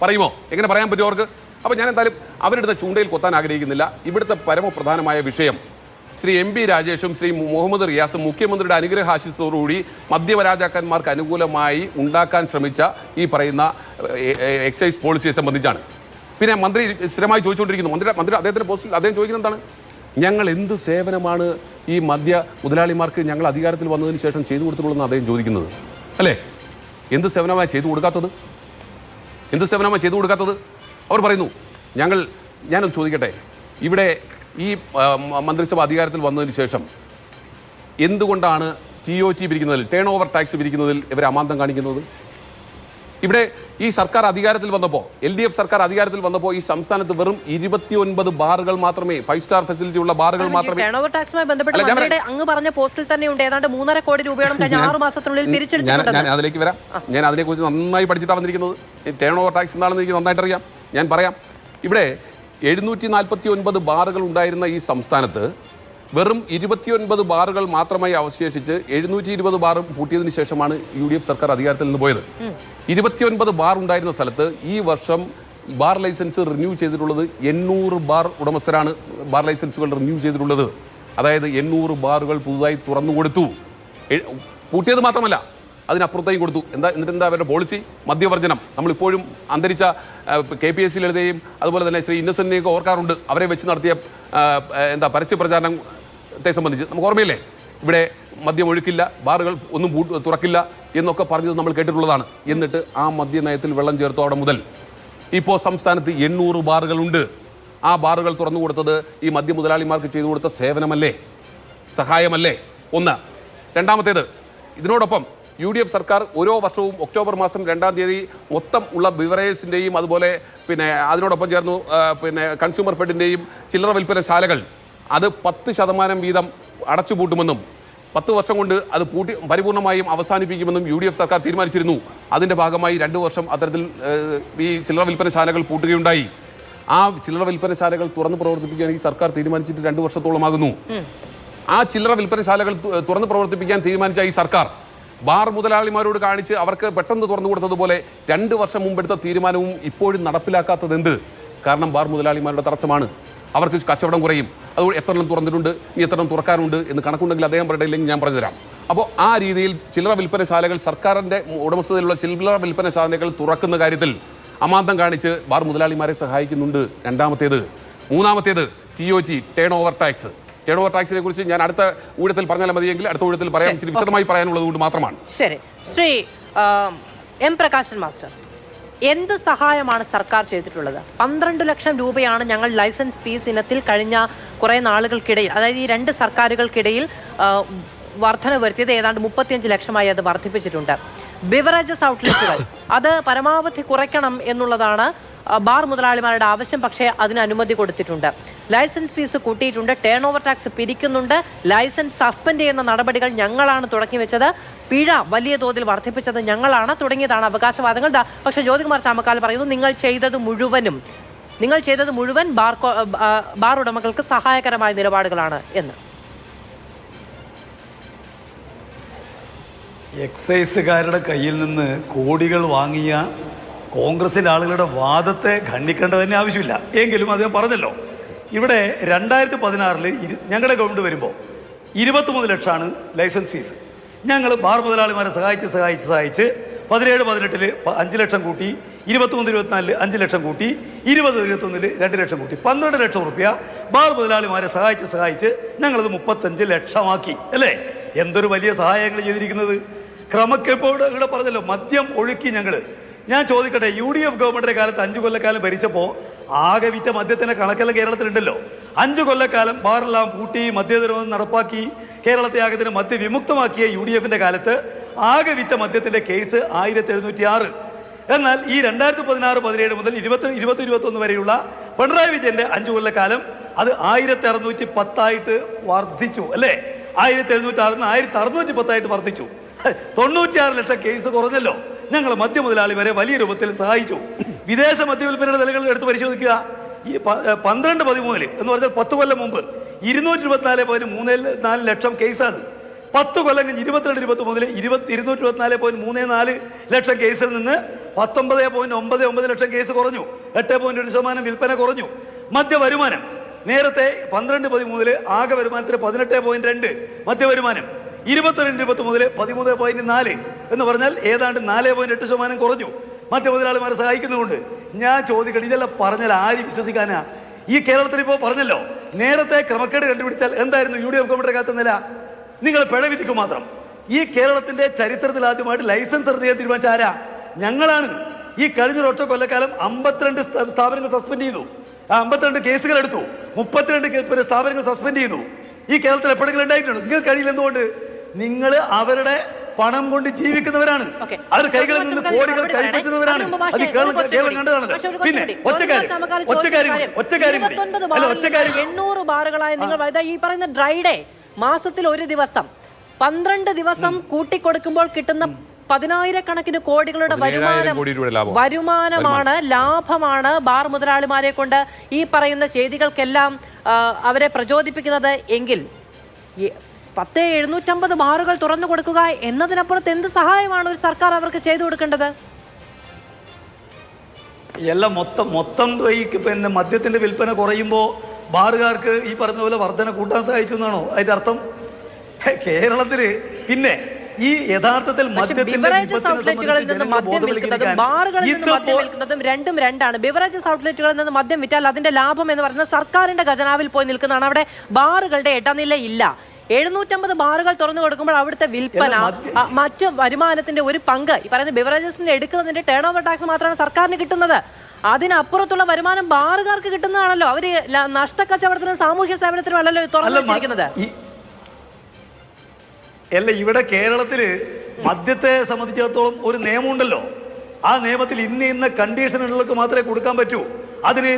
പറയുമോ? എങ്ങനെ പറയാൻ പറ്റും അവർക്ക്? അപ്പോൾ ഞാൻ എന്തായാലും അവരെടുത്ത ചൂണ്ടയിൽ കൊത്താൻ ആഗ്രഹിക്കുന്നില്ല. ഇവിടുത്തെ പരമപ്രധാനമായ വിഷയം ശ്രീ MP രാജേഷും ശ്രീ മുഹമ്മദ് റിയാസും മുഖ്യമന്ത്രിയുടെ അനുഗ്രഹാശിസോടുകൂടി മദ്യവരാജാക്കന്മാർക്ക് അനുകൂലമായി ഉണ്ടാക്കാൻ ശ്രമിച്ച ഈ പറയുന്ന എക്സൈസ് പോളിസിയെ സംബന്ധിച്ചാണ്. പിന്നെ മന്ത്രി സ്ഥിരമായി ചോദിച്ചുകൊണ്ടിരിക്കുന്നു, മന്ത്രി അദ്ദേഹത്തിൻ്റെ പോസ്റ്റിൽ അദ്ദേഹം ചോദിക്കുന്നത് എന്താണ്? ഞങ്ങൾ എന്ത് സേവനമാണ് ഈ മദ്യ മുതലാളിമാർക്ക് ഞങ്ങൾ അധികാരത്തിൽ വന്നതിന് ശേഷം ചെയ്തു കൊടുത്തിട്ടുള്ളതെന്ന് അദ്ദേഹം ചോദിക്കുന്നത് അല്ലേ? എന്ത് സേവനമായി ചെയ്തു കൊടുക്കാത്തത്? എന്ത് സേവനമായി ചെയ്തു കൊടുക്കാത്തത്? അവർ പറയുന്നു ഞാനൊന്ന് ചോദിക്കട്ടെ, ഇവിടെ ഈ മന്ത്രിസഭ അധികാരത്തിൽ വന്നതിന് ശേഷം എന്തുകൊണ്ടാണ് TOT പിരിക്കുന്നതിൽ, ടേൺ ഓവർ ടാക്സ് പിരിക്കുന്നതിൽ ഇവർ അമാന്തം കാണിക്കുന്നത്? ഇവിടെ ഈ സർക്കാർ അധികാരത്തിൽ വന്നപ്പോൾ, LDF സർക്കാർ അധികാരത്തിൽ വന്നപ്പോൾ ഈ സംസ്ഥാനത്ത് വെറും 29 ബാറുകൾ മാത്രമേ, 5 സ്റ്റാർ ഫെസിലിറ്റി ഉള്ള ബാറുകൾ മാത്രമേ. ടേൺ ഓവർ ടാക്സുമായി ബന്ധപ്പെട്ട് അങ്ങ് പറഞ്ഞ പോസ്റ്റിൽ തന്നെ ഉണ്ട് ഏതാണ്ട് 3.5 കോടി രൂപയോളം കഴിഞ്ഞ 6 മാസത്തിനുള്ളിൽ പിരിച്ചെടുത്തിട്ടുണ്ട്. ഞാൻ അതിലേക്ക് വരാം. ഞാൻ അതിനെക്കുറിച്ച് നന്നായി പഠിച്ചിട്ടാണ് വന്നിരിക്കുന്നത്. ടേൺ ഓവർ ടാക്സ് എന്താണെന്ന് എനിക്ക് നന്നായിട്ട് അറിയാം. ഞാൻ പറയാം. ഇവിടെ 749 ബാറുകൾ ഉണ്ടായിരുന്ന ഈ സംസ്ഥാനത്ത് വെറും 29 ബാറുകൾ മാത്രമായി അവശേഷിച്ച് 720 ബാറും പൂട്ടിയതിനു ശേഷമാണ് UDF സർക്കാർ അധികാരത്തിൽ നിന്ന് പോയത്. 29 ബാർ ഉണ്ടായിരുന്ന സ്ഥലത്ത് ഈ വർഷം ബാർ ലൈസൻസ് റിന്യൂ ചെയ്തിട്ടുള്ളത് 800 ബാർ ഉടമസ്ഥരാണ് ബാർ ലൈസൻസുകൾ റിന്യൂ ചെയ്തിട്ടുള്ളത്. അതായത് 800 ബാറുകൾ പുതുതായി തുറന്നു കൊടുത്തു. പൂട്ടിയത് മാത്രമല്ല, അതിനപ്പുറത്തേക്കും കൊടുത്തു. എന്നിട്ട് അവരുടെ പോളിസി? മദ്യവർജനം. നമ്മളിപ്പോഴും അന്തരിച്ച KPSC ലളിതയും അതുപോലെ തന്നെ ശ്രീ ഇന്നസെന്റിനെയൊക്കെ ഓർക്കാറുണ്ട്. അവരെ വെച്ച് നടത്തിയ പരസ്യ പ്രചാരണത്തെ സംബന്ധിച്ച് നമുക്ക് ഓർമ്മയില്ലേ? ഇവിടെ മദ്യം ഒഴുക്കില്ല, ബാറുകൾ ഒന്നും തുറക്കില്ല എന്നൊക്കെ പറഞ്ഞത് നമ്മൾ കേട്ടിട്ടുള്ളതാണ്. എന്നിട്ട് ആ മദ്യനയത്തിൽ വെള്ളം ചേർത്തു അവിടെ മുതൽ ഇപ്പോൾ സംസ്ഥാനത്ത് 800 ബാറുകളുണ്ട്. ആ ബാറുകൾ തുറന്നു കൊടുത്തത് ഈ മദ്യ മുതലാളിമാർക്ക് ചെയ്തു കൊടുത്ത സേവനമല്ലേ? സഹായമല്ലേ? ഒന്ന്. രണ്ടാമത്തേത്, ഇതിനോടൊപ്പം UDF സർക്കാർ ഓരോ വർഷവും ഒക്ടോബർ മാസം 2-ാം തീയതി മൊത്തം ഉള്ള ബിവറേജിൻ്റെയും അതുപോലെ പിന്നെ അതിനോടൊപ്പം ചേർന്നു പിന്നെ കൺസ്യൂമർ ഫെഡിൻ്റെയും ചില്ലറ വിൽപ്പനശാലകൾ അത് 10% വീതം അടച്ചുപൂട്ടുമെന്നും 10 വർഷം കൊണ്ട് അത് പരിപൂർണമായും അവസാനിപ്പിക്കുമെന്നും UDF സർക്കാർ തീരുമാനിച്ചിരുന്നു. അതിൻ്റെ ഭാഗമായി 2 വർഷം അത്തരത്തിൽ ഈ ചില്ലറ വിൽപ്പനശാലകൾ പൂട്ടുകയുണ്ടായി. ആ ചില്ലറ വിൽപ്പനശാലകൾ തുറന്ന് പ്രവർത്തിപ്പിക്കാൻ ഈ സർക്കാർ തീരുമാനിച്ചിട്ട് 2 വർഷത്തോളമാകുന്നു. ആ ചില്ലറ വിൽപ്പനശാലകൾ തുറന്ന് പ്രവർത്തിപ്പിക്കാൻ തീരുമാനിച്ച ഈ സർക്കാർ ബാർ മുതലാളിമാരോട് കാണിച്ച് അവർക്ക് പെട്ടെന്ന് തുറന്നു കൊടുത്തതുപോലെ 2 വർഷം മുമ്പെടുത്ത തീരുമാനവും ഇപ്പോഴും നടപ്പിലാക്കാത്തത് എന്ത്? കാരണം ബാർ മുതലാളിമാരുടെ തടസ്സമാണ്. അവർക്ക് കച്ചവടം കുറയും. അതുകൊണ്ട് എത്ര എണ്ണം തുറന്നിട്ടുണ്ട്, ഇനി എത്ര എണ്ണം തുറക്കാനുണ്ട് എന്ന് കണക്കുണ്ടെങ്കിൽ അദ്ദേഹം പറയില്ലെങ്കിൽ ഞാൻ പറഞ്ഞുതരാം. അപ്പോൾ ആ രീതിയിൽ ചില്ലറ വിൽപ്പനശാലകൾ, സർക്കാരിൻ്റെ ഉടമസ്ഥതയിലുള്ള ചില്ലറ വിൽപ്പനശാലകൾ തുറക്കുന്ന കാര്യത്തിൽ അമാന്തം കാണിച്ച് ബാർ മുതലാളിമാരെ സഹായിക്കുന്നുണ്ട്. രണ്ടാമത്തേത്. മൂന്നാമത്തേത് TOT, turn over tax. Turn over ടാക്സിനെ കുറിച്ച് ഞാൻ അടുത്ത ഊഴത്തിൽ പറഞ്ഞാൽ മതിയെങ്കിൽ അടുത്ത ഊഴത്തിൽ പറയാൻ ഇച്ചിരി വിശദമായി പറയാനുള്ളത് കൊണ്ട് മാത്രമാണ്. ശരി. ശ്രീ M. പ്രകാശൻ മാസ്റ്റർ, എന്ത് സഹായമാണ് സർക്കാർ ചെയ്തിട്ടുള്ളത്? 12 ലക്ഷം രൂപയാണ് ഞങ്ങൾ ലൈസൻസ് ഫീസ് ഇനത്തിൽ കഴിഞ്ഞ കുറേ നാളുകൾക്കിടയിൽ, അതായത് ഈ 2 സർക്കാരുകൾക്കിടയിൽ വർധന വരുത്തിയത്. ഏതാണ്ട് 35 ലക്ഷമായി അത് വർദ്ധിപ്പിച്ചിട്ടുണ്ട്. ബിവറേജസ് ഔട്ട്ലെറ്റുകൾ അത് പരമാവധി കുറയ്ക്കണം എന്നുള്ളതാണ് ബാർ മുതലാളിമാരുടെ ആവശ്യം. പക്ഷേ അതിന് അനുമതി കൊടുത്തിട്ടുണ്ട്. ലൈസൻസ് ഫീസ് കൂട്ടിയിട്ടുണ്ട്. ടേൺ ഓവർ ടാക്സ് പിരിക്കുന്നുണ്ട്. ലൈസൻസ് സസ്പെൻഡ് ചെയ്യുന്ന നടപടികൾ ഞങ്ങളാണ് തുടങ്ങി വെച്ചത്. പിഴ വലിയ തോതിൽ വർദ്ധിപ്പിച്ചത് ഞങ്ങളാണ്. തുടങ്ങിയതാണ് അവകാശവാദങ്ങൾ. പക്ഷേ ജ്യോതികുമാർ ചാമക്കാല പറയുന്നു നിങ്ങൾ ചെയ്തത് മുഴുവൻ ബാർ ഉടമകൾക്ക് സഹായകരമായ നിലപാടുകളാണ് എന്ന്. എക്സൈസുകാരുടെ കയ്യിൽ നിന്ന് കോടികൾ വാങ്ങിയ കോൺഗ്രസിൻ്റെ ആളുകളുടെ വാദത്തെ ഖണ്ഡിക്കേണ്ടത് തന്നെ ആവശ്യമില്ല. എങ്കിലും അദ്ദേഹം പറഞ്ഞല്ലോ, ഇവിടെ 2016 ഞങ്ങളുടെ ഗവൺമെൻറ് വരുമ്പോൾ 23 ലക്ഷമാണ് ലൈസൻസ് ഫീസ്. ഞങ്ങൾ ബാർ മുതലാളിമാരെ സഹായിച്ച് 17-18 5 ലക്ഷം കൂട്ടി, 23-24 5 ലക്ഷം കൂട്ടി, 20-21 2 ലക്ഷം കൂട്ടി, 12 ലക്ഷം റുപ്യ ബാർ മുതലാളിമാരെ സഹായിച്ച് ഞങ്ങളത് 35 ലക്ഷമാക്കി. അല്ലേ? എന്തൊരു വലിയ സഹായങ്ങൾ ചെയ്തിരിക്കുന്നത്. ക്രമക്കേപ്പോട് ഇവിടെ പറഞ്ഞല്ലോ, മദ്യം ഒഴുക്കി ഞാൻ ചോദിക്കട്ടെ, UDF ഗവൺമെൻറ്റിൻ്റെ കാലത്ത് 5 കൊല്ലക്കാലം ഭരിച്ചപ്പോൾ ആകെ വിറ്റ മദ്യത്തിൻ്റെ കണക്കെല്ലാം കേരളത്തിലുണ്ടല്ലോ. 5 കൊല്ലക്കാലം ബാറെല്ലാം പൂട്ടി മദ്യനിരോധനം നടപ്പാക്കി കേരളത്തെ ആകത്തിന് മദ്യവിമുക്തമാക്കിയ UDFിൻ്റെ കാലത്ത് ആകെ വിറ്റ മദ്യത്തിൻ്റെ കേസ് 1706. എന്നാൽ ഈ 2016-17 മുതൽ 2020-21 വരെയുള്ള പിണറായി വിജയൻ്റെ 5 കൊല്ലക്കാലം അത് 1610 വർദ്ധിച്ചു. അല്ലേ? 1706 1610 വർദ്ധിച്ചു. 96 ലക്ഷം കേസ് കുറഞ്ഞല്ലോ. ഞങ്ങൾ മദ്യമുതലാളി വരെ വലിയ രൂപത്തിൽ സഹായിച്ചു. വിദേശ മദ്യവിൽപ്പനയുടെ നിലകൾ എടുത്ത് പരിശോധിക്കുക. ഈ 12-13 എന്ന് പറഞ്ഞാൽ 10 കൊല്ലം മുമ്പ് 224.34 ലക്ഷം കേസാണ്. 10 കൊല്ലം കഴിഞ്ഞ് 22-23 224.34 ലക്ഷം കേസിൽ നിന്ന് 19.99 ലക്ഷം കേസ് കുറഞ്ഞു. 8.1% വിൽപ്പന കുറഞ്ഞു. മദ്യവരുമാനം നേരത്തെ 12-13 ആകെ വരുമാനത്തിന് 18.2 മദ്യവരുമാനം, 22-23 13.4 എന്ന് പറഞ്ഞാൽ ഏതാണ്ട് 4.8% കുറഞ്ഞു. മദ്യമുതലാളിമാരെ സഹായിക്കുന്നതുകൊണ്ട് ഞാൻ ചോദിക്കട്ടെ, ഇതെല്ലാം പറഞ്ഞാൽ ആര് വിശ്വസിക്കാനാ? ഈ കേരളത്തിൽ ഇപ്പോൾ പറഞ്ഞല്ലോ, നേരത്തെ ക്രമക്കേട് കണ്ടുപിടിച്ചാൽ എന്തായിരുന്നു UDF ഗവൺമെൻറ് കാത്ത നില? നിങ്ങൾ പിഴ വിധിക്കും മാത്രം. ഈ കേരളത്തിൻ്റെ ചരിത്രത്തിൽ ആദ്യമായിട്ട് ലൈസൻസ് റദ്ദ് ചെയ്യാൻ തീരുമാനിച്ച ആരാ? ഞങ്ങളാണ്. ഈ കഴിഞ്ഞ ഒറ്റ കൊല്ലക്കാലം 52 സ്ഥാപനങ്ങൾ സസ്പെൻഡ് ചെയ്തു. 52 കേസുകൾ എടുത്തു. 32 സ്ഥാപനങ്ങൾ സസ്പെൻഡ് ചെയ്തു. ഈ കേരളത്തിൽ എപ്പോഴെങ്കിലും ഉണ്ടായിട്ടുണ്ട്? നിങ്ങൾ കഴിയില്ല. എന്തുകൊണ്ട്? നിങ്ങൾ അവരുടെ പണം കൊണ്ട് ജീവിക്കുന്നവരാണ്. അവർ കൈകളിൽ നിന്ന് കോടികൾ കൈപ്പറ്റുന്നവരാണ്. അത് കേരളം കണ്ടതാണല്ലോ. പിന്നെ ഒറ്റ കാര്യം 800 ബാറുകളായ നിങ്ങൾ ഈ പറയുന്ന ഡ്രൈ ഡേ മാസത്തിൽ ഒരു ദിവസം 12 ദിവസം കൂട്ടിക്കൊടുക്കുമ്പോൾ കിട്ടുന്ന 10,000 കോടികളുടെ വരുമാനമാണ്, ലാഭമാണ് ബാർ മുതലാളിമാരെ കൊണ്ട് ഈ പറയുന്ന ചെയ്തികൾക്കെല്ലാം അവരെ പ്രചോദിപ്പിക്കുന്നത്. എങ്കിൽ 750 ബാറുകൾ തുറന്നു കൊടുക്കുക എന്നതിനപ്പുറത്ത് എന്ത് സഹായമാണ് ഒരു സർക്കാർ അവർക്ക് ചെയ്തു കൊടുക്കേണ്ടത്? എല്ലാം മൊത്തം ഈ പിന്നെ മദ്യത്തിന്റെ വിൽപ്പന കുറയുമ്പോൾ ബാറുകാർക്ക് ഈ പറഞ്ഞ പോലെ വർധന കൂട്ടാൻ സഹായിച്ചു എന്നാണോ അതിന്റെ അർത്ഥം? കേരളത്തില് പിന്നെ ഈ യഥാർത്ഥത്തിൽ ഔട്ട്ലെറ്റുകളിൽ നിന്ന് മദ്യം വിൽക്കുന്നതും ബാറുകളിൽ നിന്ന് മദ്യം വിൽക്കുന്നതും രണ്ടാണ്. ബിവറേജസ് ഔട്ട്ലെറ്റുകളിൽ നിന്ന് മദ്യം വിറ്റാൽ അതിന്റെ ലാഭം എന്ന് പറയുന്നത് സർക്കാരിന്റെ ഖജനാവിൽ പോയി നിൽക്കുന്നതാണ്. അവിടെ ബാറുകളുടെ ഇടനില ഇല്ല. 750 ബാറുകൾ തുറന്നു കൊടുക്കുമ്പോൾ അവിടുത്തെ വിൽപ്പന, മറ്റു വരുമാനത്തിന്റെ ഒരു പങ്ക് ഈ പറയുന്ന ബിവറേജസിന്റെ എടുക്കുന്നതിന്റെ ടേൺ ഓവർ ടാക്സ് മാത്രമാണ് സർക്കാരിന് കിട്ടുന്നത്. അതിനപ്പുറത്തുള്ള വരുമാനം ബാറുകാർക്ക് കിട്ടുന്നതാണല്ലോ. അവര് നഷ്ടക്കച്ചവടത്തിനും സാമൂഹ്യ സേവനത്തിനും അല്ലല്ലോ തുറന്നു വെച്ചിരിക്കുന്നത്. അല്ല, ഇവിടെ കേരളത്തിൽ മദ്യത്തെ സംബന്ധിച്ചിടത്തോളം ഒരു നിയമമുണ്ടല്ലോ. ആ നിയമത്തിൽ ഇന്ന കണ്ടീഷനുകൾക്ക് മാത്രമേ കൊടുക്കാൻ പറ്റൂ. അതിന്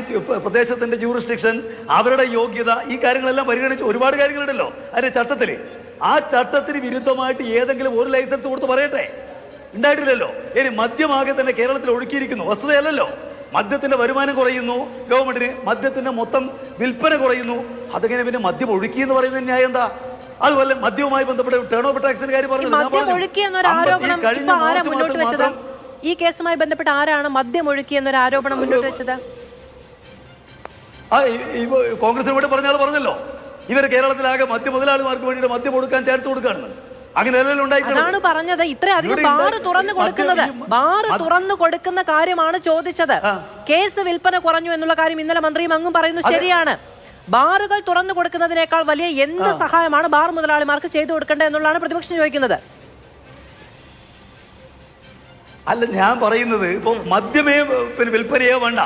പ്രദേശത്തിന്റെ ജൂറിസ്ഡിക്ഷൻ, അവരുടെ യോഗ്യത, ഈ കാര്യങ്ങളെല്ലാം പരിഗണിച്ച് ഒരുപാട് കാര്യങ്ങളുണ്ടല്ലോ അതിന്റെ ചട്ടത്തിൽ. ആ ചട്ടത്തിന് വിരുദ്ധമായിട്ട് ഏതെങ്കിലും ഒരു ലൈസൻസ് കൊടുത്ത് പറയട്ടെ? ഉണ്ടായിട്ടില്ലല്ലോ. ഇനി മദ്യമാകെ തന്നെ കേരളത്തിൽ ഒഴുക്കിയിരിക്കുന്നു, വസ്തുതയല്ലല്ലോ. മദ്യത്തിന്റെ വരുമാനം കുറയുന്നു, ഗവൺമെന്റിന് മദ്യത്തിന്റെ മൊത്തം വിൽപ്പന കുറയുന്നു. അതെങ്ങനെ പിന്നെ മദ്യം ഒഴുക്കി എന്ന് പറയുന്നത് ന്യായം എന്താ? അതുപോലെ മദ്യവുമായി ബന്ധപ്പെട്ട ടേൺ ഓവർ ടാക്സിന്റെ കാര്യം പറഞ്ഞു. കഴിഞ്ഞ മാർച്ച് മാസം മാത്രം ഈ കേസുമായി ബന്ധപ്പെട്ട് ആരാണ് മദ്യം ഒഴുക്കി എന്നൊരു ആരോപണം മുന്നോട്ട് വെച്ചത്? കോൺഗ്രസിന് വേണ്ടി പറഞ്ഞ ആൾ പറഞ്ഞല്ലോ, ഇവർ കേരളത്തിലാകെ മദ്യ മുതലാളിമാർക്ക് വേണ്ടിയിട്ട് മദ്യം കൊടുക്കാൻ ചാൻസ് കൊടുക്കുകയാണെന്ന്. അതാണ് പറഞ്ഞത്. ഇത്രയധികം ബാറ് തുറന്നു കൊടുക്കുന്നത്, ബാറ് തുറന്നു കൊടുക്കുന്ന കാര്യമാണ് ചോദിച്ചത്. കേസ് വിൽപ്പന കുറഞ്ഞു എന്നുള്ള കാര്യം ഇന്നലെ മന്ത്രിയും അങ്ങും പറയുന്നു, ശരിയാണ്. ബാറുകൾ തുറന്നു കൊടുക്കുന്നതിനേക്കാൾ വലിയ എന്ത് സഹായമാണ് ബാർ മുതലാളിമാർക്ക് ചെയ്തു കൊടുക്കേണ്ടത് എന്നുള്ളതാണ് പ്രതിപക്ഷം ചോദിക്കുന്നത്. അല്ല, ഞാൻ പറയുന്നത് ഇപ്പൊ മദ്യമേ പിന്നെ വിൽപ്പനയോ വേണ്ട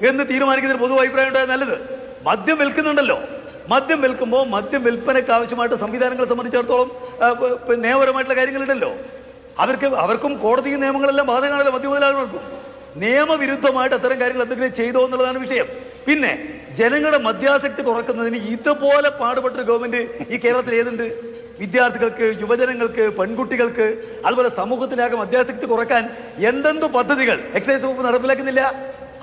എന്ന് തീരുമാനിക്കുന്നതിന് പൊതു അഭിപ്രായം ഉണ്ടായ നല്ലത്. മദ്യം വിൽക്കുന്നുണ്ടല്ലോ, മദ്യം വിൽക്കുമ്പോൾ മദ്യം വിൽപ്പനയ്ക്ക് ആവശ്യമായിട്ട് സംവിധാനങ്ങളെ സംബന്ധിച്ചിടത്തോളം നിയമപരമായിട്ടുള്ള കാര്യങ്ങളുണ്ടല്ലോ. അവർക്കും കോടതി നിയമങ്ങളെല്ലാം ബാധകമാണല്ലോ മദ്യ മുതലാളികൾക്കും. നിയമവിരുദ്ധമായിട്ട് അത്തരം കാര്യങ്ങൾ എന്തെങ്കിലും ചെയ്തോ എന്നുള്ളതാണ് വിഷയം. പിന്നെ ജനങ്ങളുടെ മദ്യാസക്തി കുറക്കുന്നതിന് ഇതുപോലെ പാടുപെട്ടൊരു ഗവൺമെന്റ് ഈ കേരളത്തിൽ ഏതുണ്ട്? വിദ്യാർത്ഥികൾക്ക്, യുവജനങ്ങൾക്ക്, പെൺകുട്ടികൾക്ക്, അതുപോലെ സമൂഹത്തിനാകെ മദ്യാസക്തി കുറക്കാൻ എന്തെന്തു പദ്ധതികൾ എക്സൈസ് വകുപ്പ് നടപ്പിലാക്കുന്നില്ല?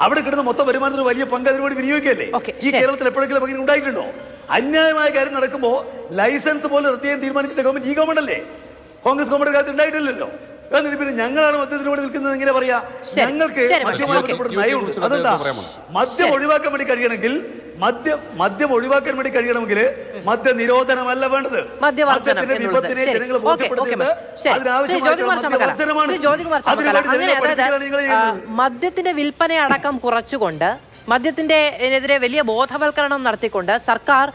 അവിടെ കിട്ടുന്ന മൊത്തം വരുമാനത്തിന് വലിയ പങ്ക് അതിനുവേണ്ടി വിനിയോഗിക്കല്ലേ? ഈ കേരളത്തിൽ എപ്പോഴെങ്കിലും അങ്ങനെ ഉണ്ടായിട്ടുണ്ടോ? അന്യായമായ കാര്യം നടക്കുമ്പോൾ ലൈസൻസ് പോലും റദ്ദ് തീരുമാനിക്കുന്ന ഗവൺമെന്റ് ഈ ഗവൺമെന്റ് അല്ലേ? കോൺഗ്രസ് ഗവൺമെന്റ് കാലത്ത് ഉണ്ടായിട്ടില്ലല്ലോ. എന്നിട്ട് പിന്നെ ഞങ്ങളാണ് മദ്യത്തിന് വേണ്ടി നിൽക്കുന്നത് എങ്ങനെ പറയാ? ഞങ്ങൾക്ക് മദ്യവുമായി ബന്ധപ്പെട്ട നയമുണ്ട്. അതെന്താ? മദ്യം ഒഴിവാക്കാൻ വേണ്ടി കഴിയണമെങ്കിൽ മദ്യം ഒഴിവാക്കാൻ വേണ്ടി കഴിയണമെങ്കിൽ മദ്യ നിരോധനമല്ല വേണ്ടത്. മദ്യത്തിന്റെ വിപത്തിനെ ജനങ്ങൾ ബോധ്യപ്പെടുത്തിയിട്ട് അതിനാവശ്യമായിട്ടുള്ള മദ്യവർജനമാണ്. മദ്യത്തിന്റെ വിൽപ്പന അടക്കം കുറച്ചുകൊണ്ട്, മദ്യത്തിന്റെ എതിരെ വലിയ ബോധവൽക്കരണം നടത്തിക്കൊണ്ട് സർക്കാർ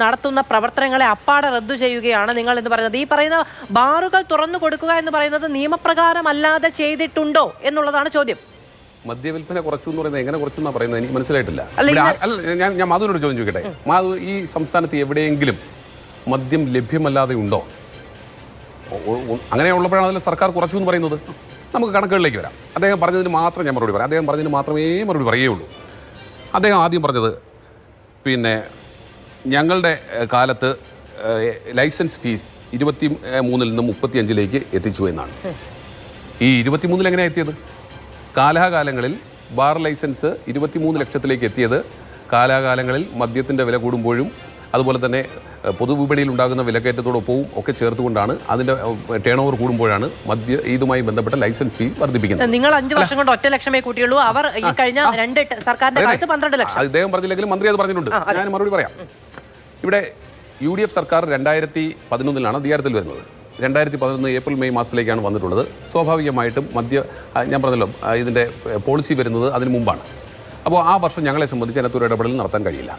നടത്തുന്ന പ്രവർത്തനങ്ങളെ അപ്പാടെ റദ്ദു ചെയ്യുകയാണ് നിങ്ങൾ എന്ന് പറയുന്നത്. ഈ പറയുന്ന ബാറുകൾ തുറന്നു കൊടുക്കുക എന്ന് പറയുന്നത് നിയമപ്രകാരം അല്ലാതെ ചെയ്തിട്ടുണ്ടോ എന്നുള്ളതാണ് ചോദ്യം. മദ്യവിൽപ്പന കുറച്ചു എന്ന് പറയുന്നത് എങ്ങനെ കുറച്ചു എന്നാ പറയുന്നത്? എനിക്ക് മനസ്സിലായിട്ടില്ല. ഞാൻ മാധുവിനോട് ചോദ്യം ചോദിക്കട്ടെ. മാധു, ഈ സംസ്ഥാനത്ത് എവിടെയെങ്കിലും മദ്യം ലഭ്യമല്ലാതെ ഉണ്ടോ? അങ്ങനെയുള്ളപ്പോഴാണ് അതിൽ സർക്കാർ കുറച്ചു എന്ന് പറയുന്നത്. നമുക്ക് കണക്കുകളിലേക്ക് വരാം. അദ്ദേഹം പറഞ്ഞതിന് മാത്രം ഞാൻ മറുപടി പറയാം. അദ്ദേഹം പറഞ്ഞതിന് മാത്രമേ മറുപടി പറയുകയുള്ളൂ. അദ്ദേഹം ആദ്യം പറഞ്ഞത് പിന്നെ ഞങ്ങളുടെ കാലത്ത് ലൈസൻസ് ഫീസ് 23 നിന്നും 35 എത്തിച്ചു എന്നാണ്. ഈ 23 എങ്ങനെയാണ് എത്തിയത്? കാലാകാലങ്ങളിൽ ബാർ ലൈസൻസ് 23 ലക്ഷത്തിലേക്ക് എത്തിയത് കാലാകാലങ്ങളിൽ മദ്യത്തിൻ്റെ വില കൂടുമ്പോഴും അതുപോലെ തന്നെ പൊതുവിപണിയിൽ ഉണ്ടാകുന്ന വിലക്കയറ്റത്തോടൊപ്പവും ഒക്കെ ചേർത്തുകൊണ്ടാണ്. അതിൻ്റെ ടേൺ ഓവർ കൂടുമ്പോഴാണ് ഇതുമായി ബന്ധപ്പെട്ട ലൈസൻസ് ഫീ വർദ്ധിപ്പിക്കുന്നത്. നിങ്ങൾ 5 വർഷം കൊണ്ട് 1 ലക്ഷമേ കൂട്ടിയുള്ളൂ. അവർ ഈ കഴിഞ്ഞ 2 സർക്കാരിന്റെ കാലത്ത് 12 ലക്ഷം. അദ്ദേഹം പറഞ്ഞില്ലെങ്കിലും മന്ത്രി അത് പറഞ്ഞിട്ടുണ്ട്. ഞാൻ മറുപടി പറയാം. ഇവിടെ UDF സർക്കാർ 2011 അധികാരത്തിൽ വരുന്നത്. 2011 ഏപ്രിൽ മെയ് മാസത്തിലേക്കാണ് വന്നിട്ടുള്ളത്. സ്വാഭാവികമായിട്ടും ഞാൻ പറഞ്ഞല്ലോ ഇതിൻ്റെ പോളിസി വരുന്നത് അതിന് മുമ്പാണ്. അപ്പോൾ ആ വർഷം ഞങ്ങളെ സംബന്ധിച്ച് അതിനകത്തൊരു ഇടപെടൽ നടത്താൻ കഴിയില്ല.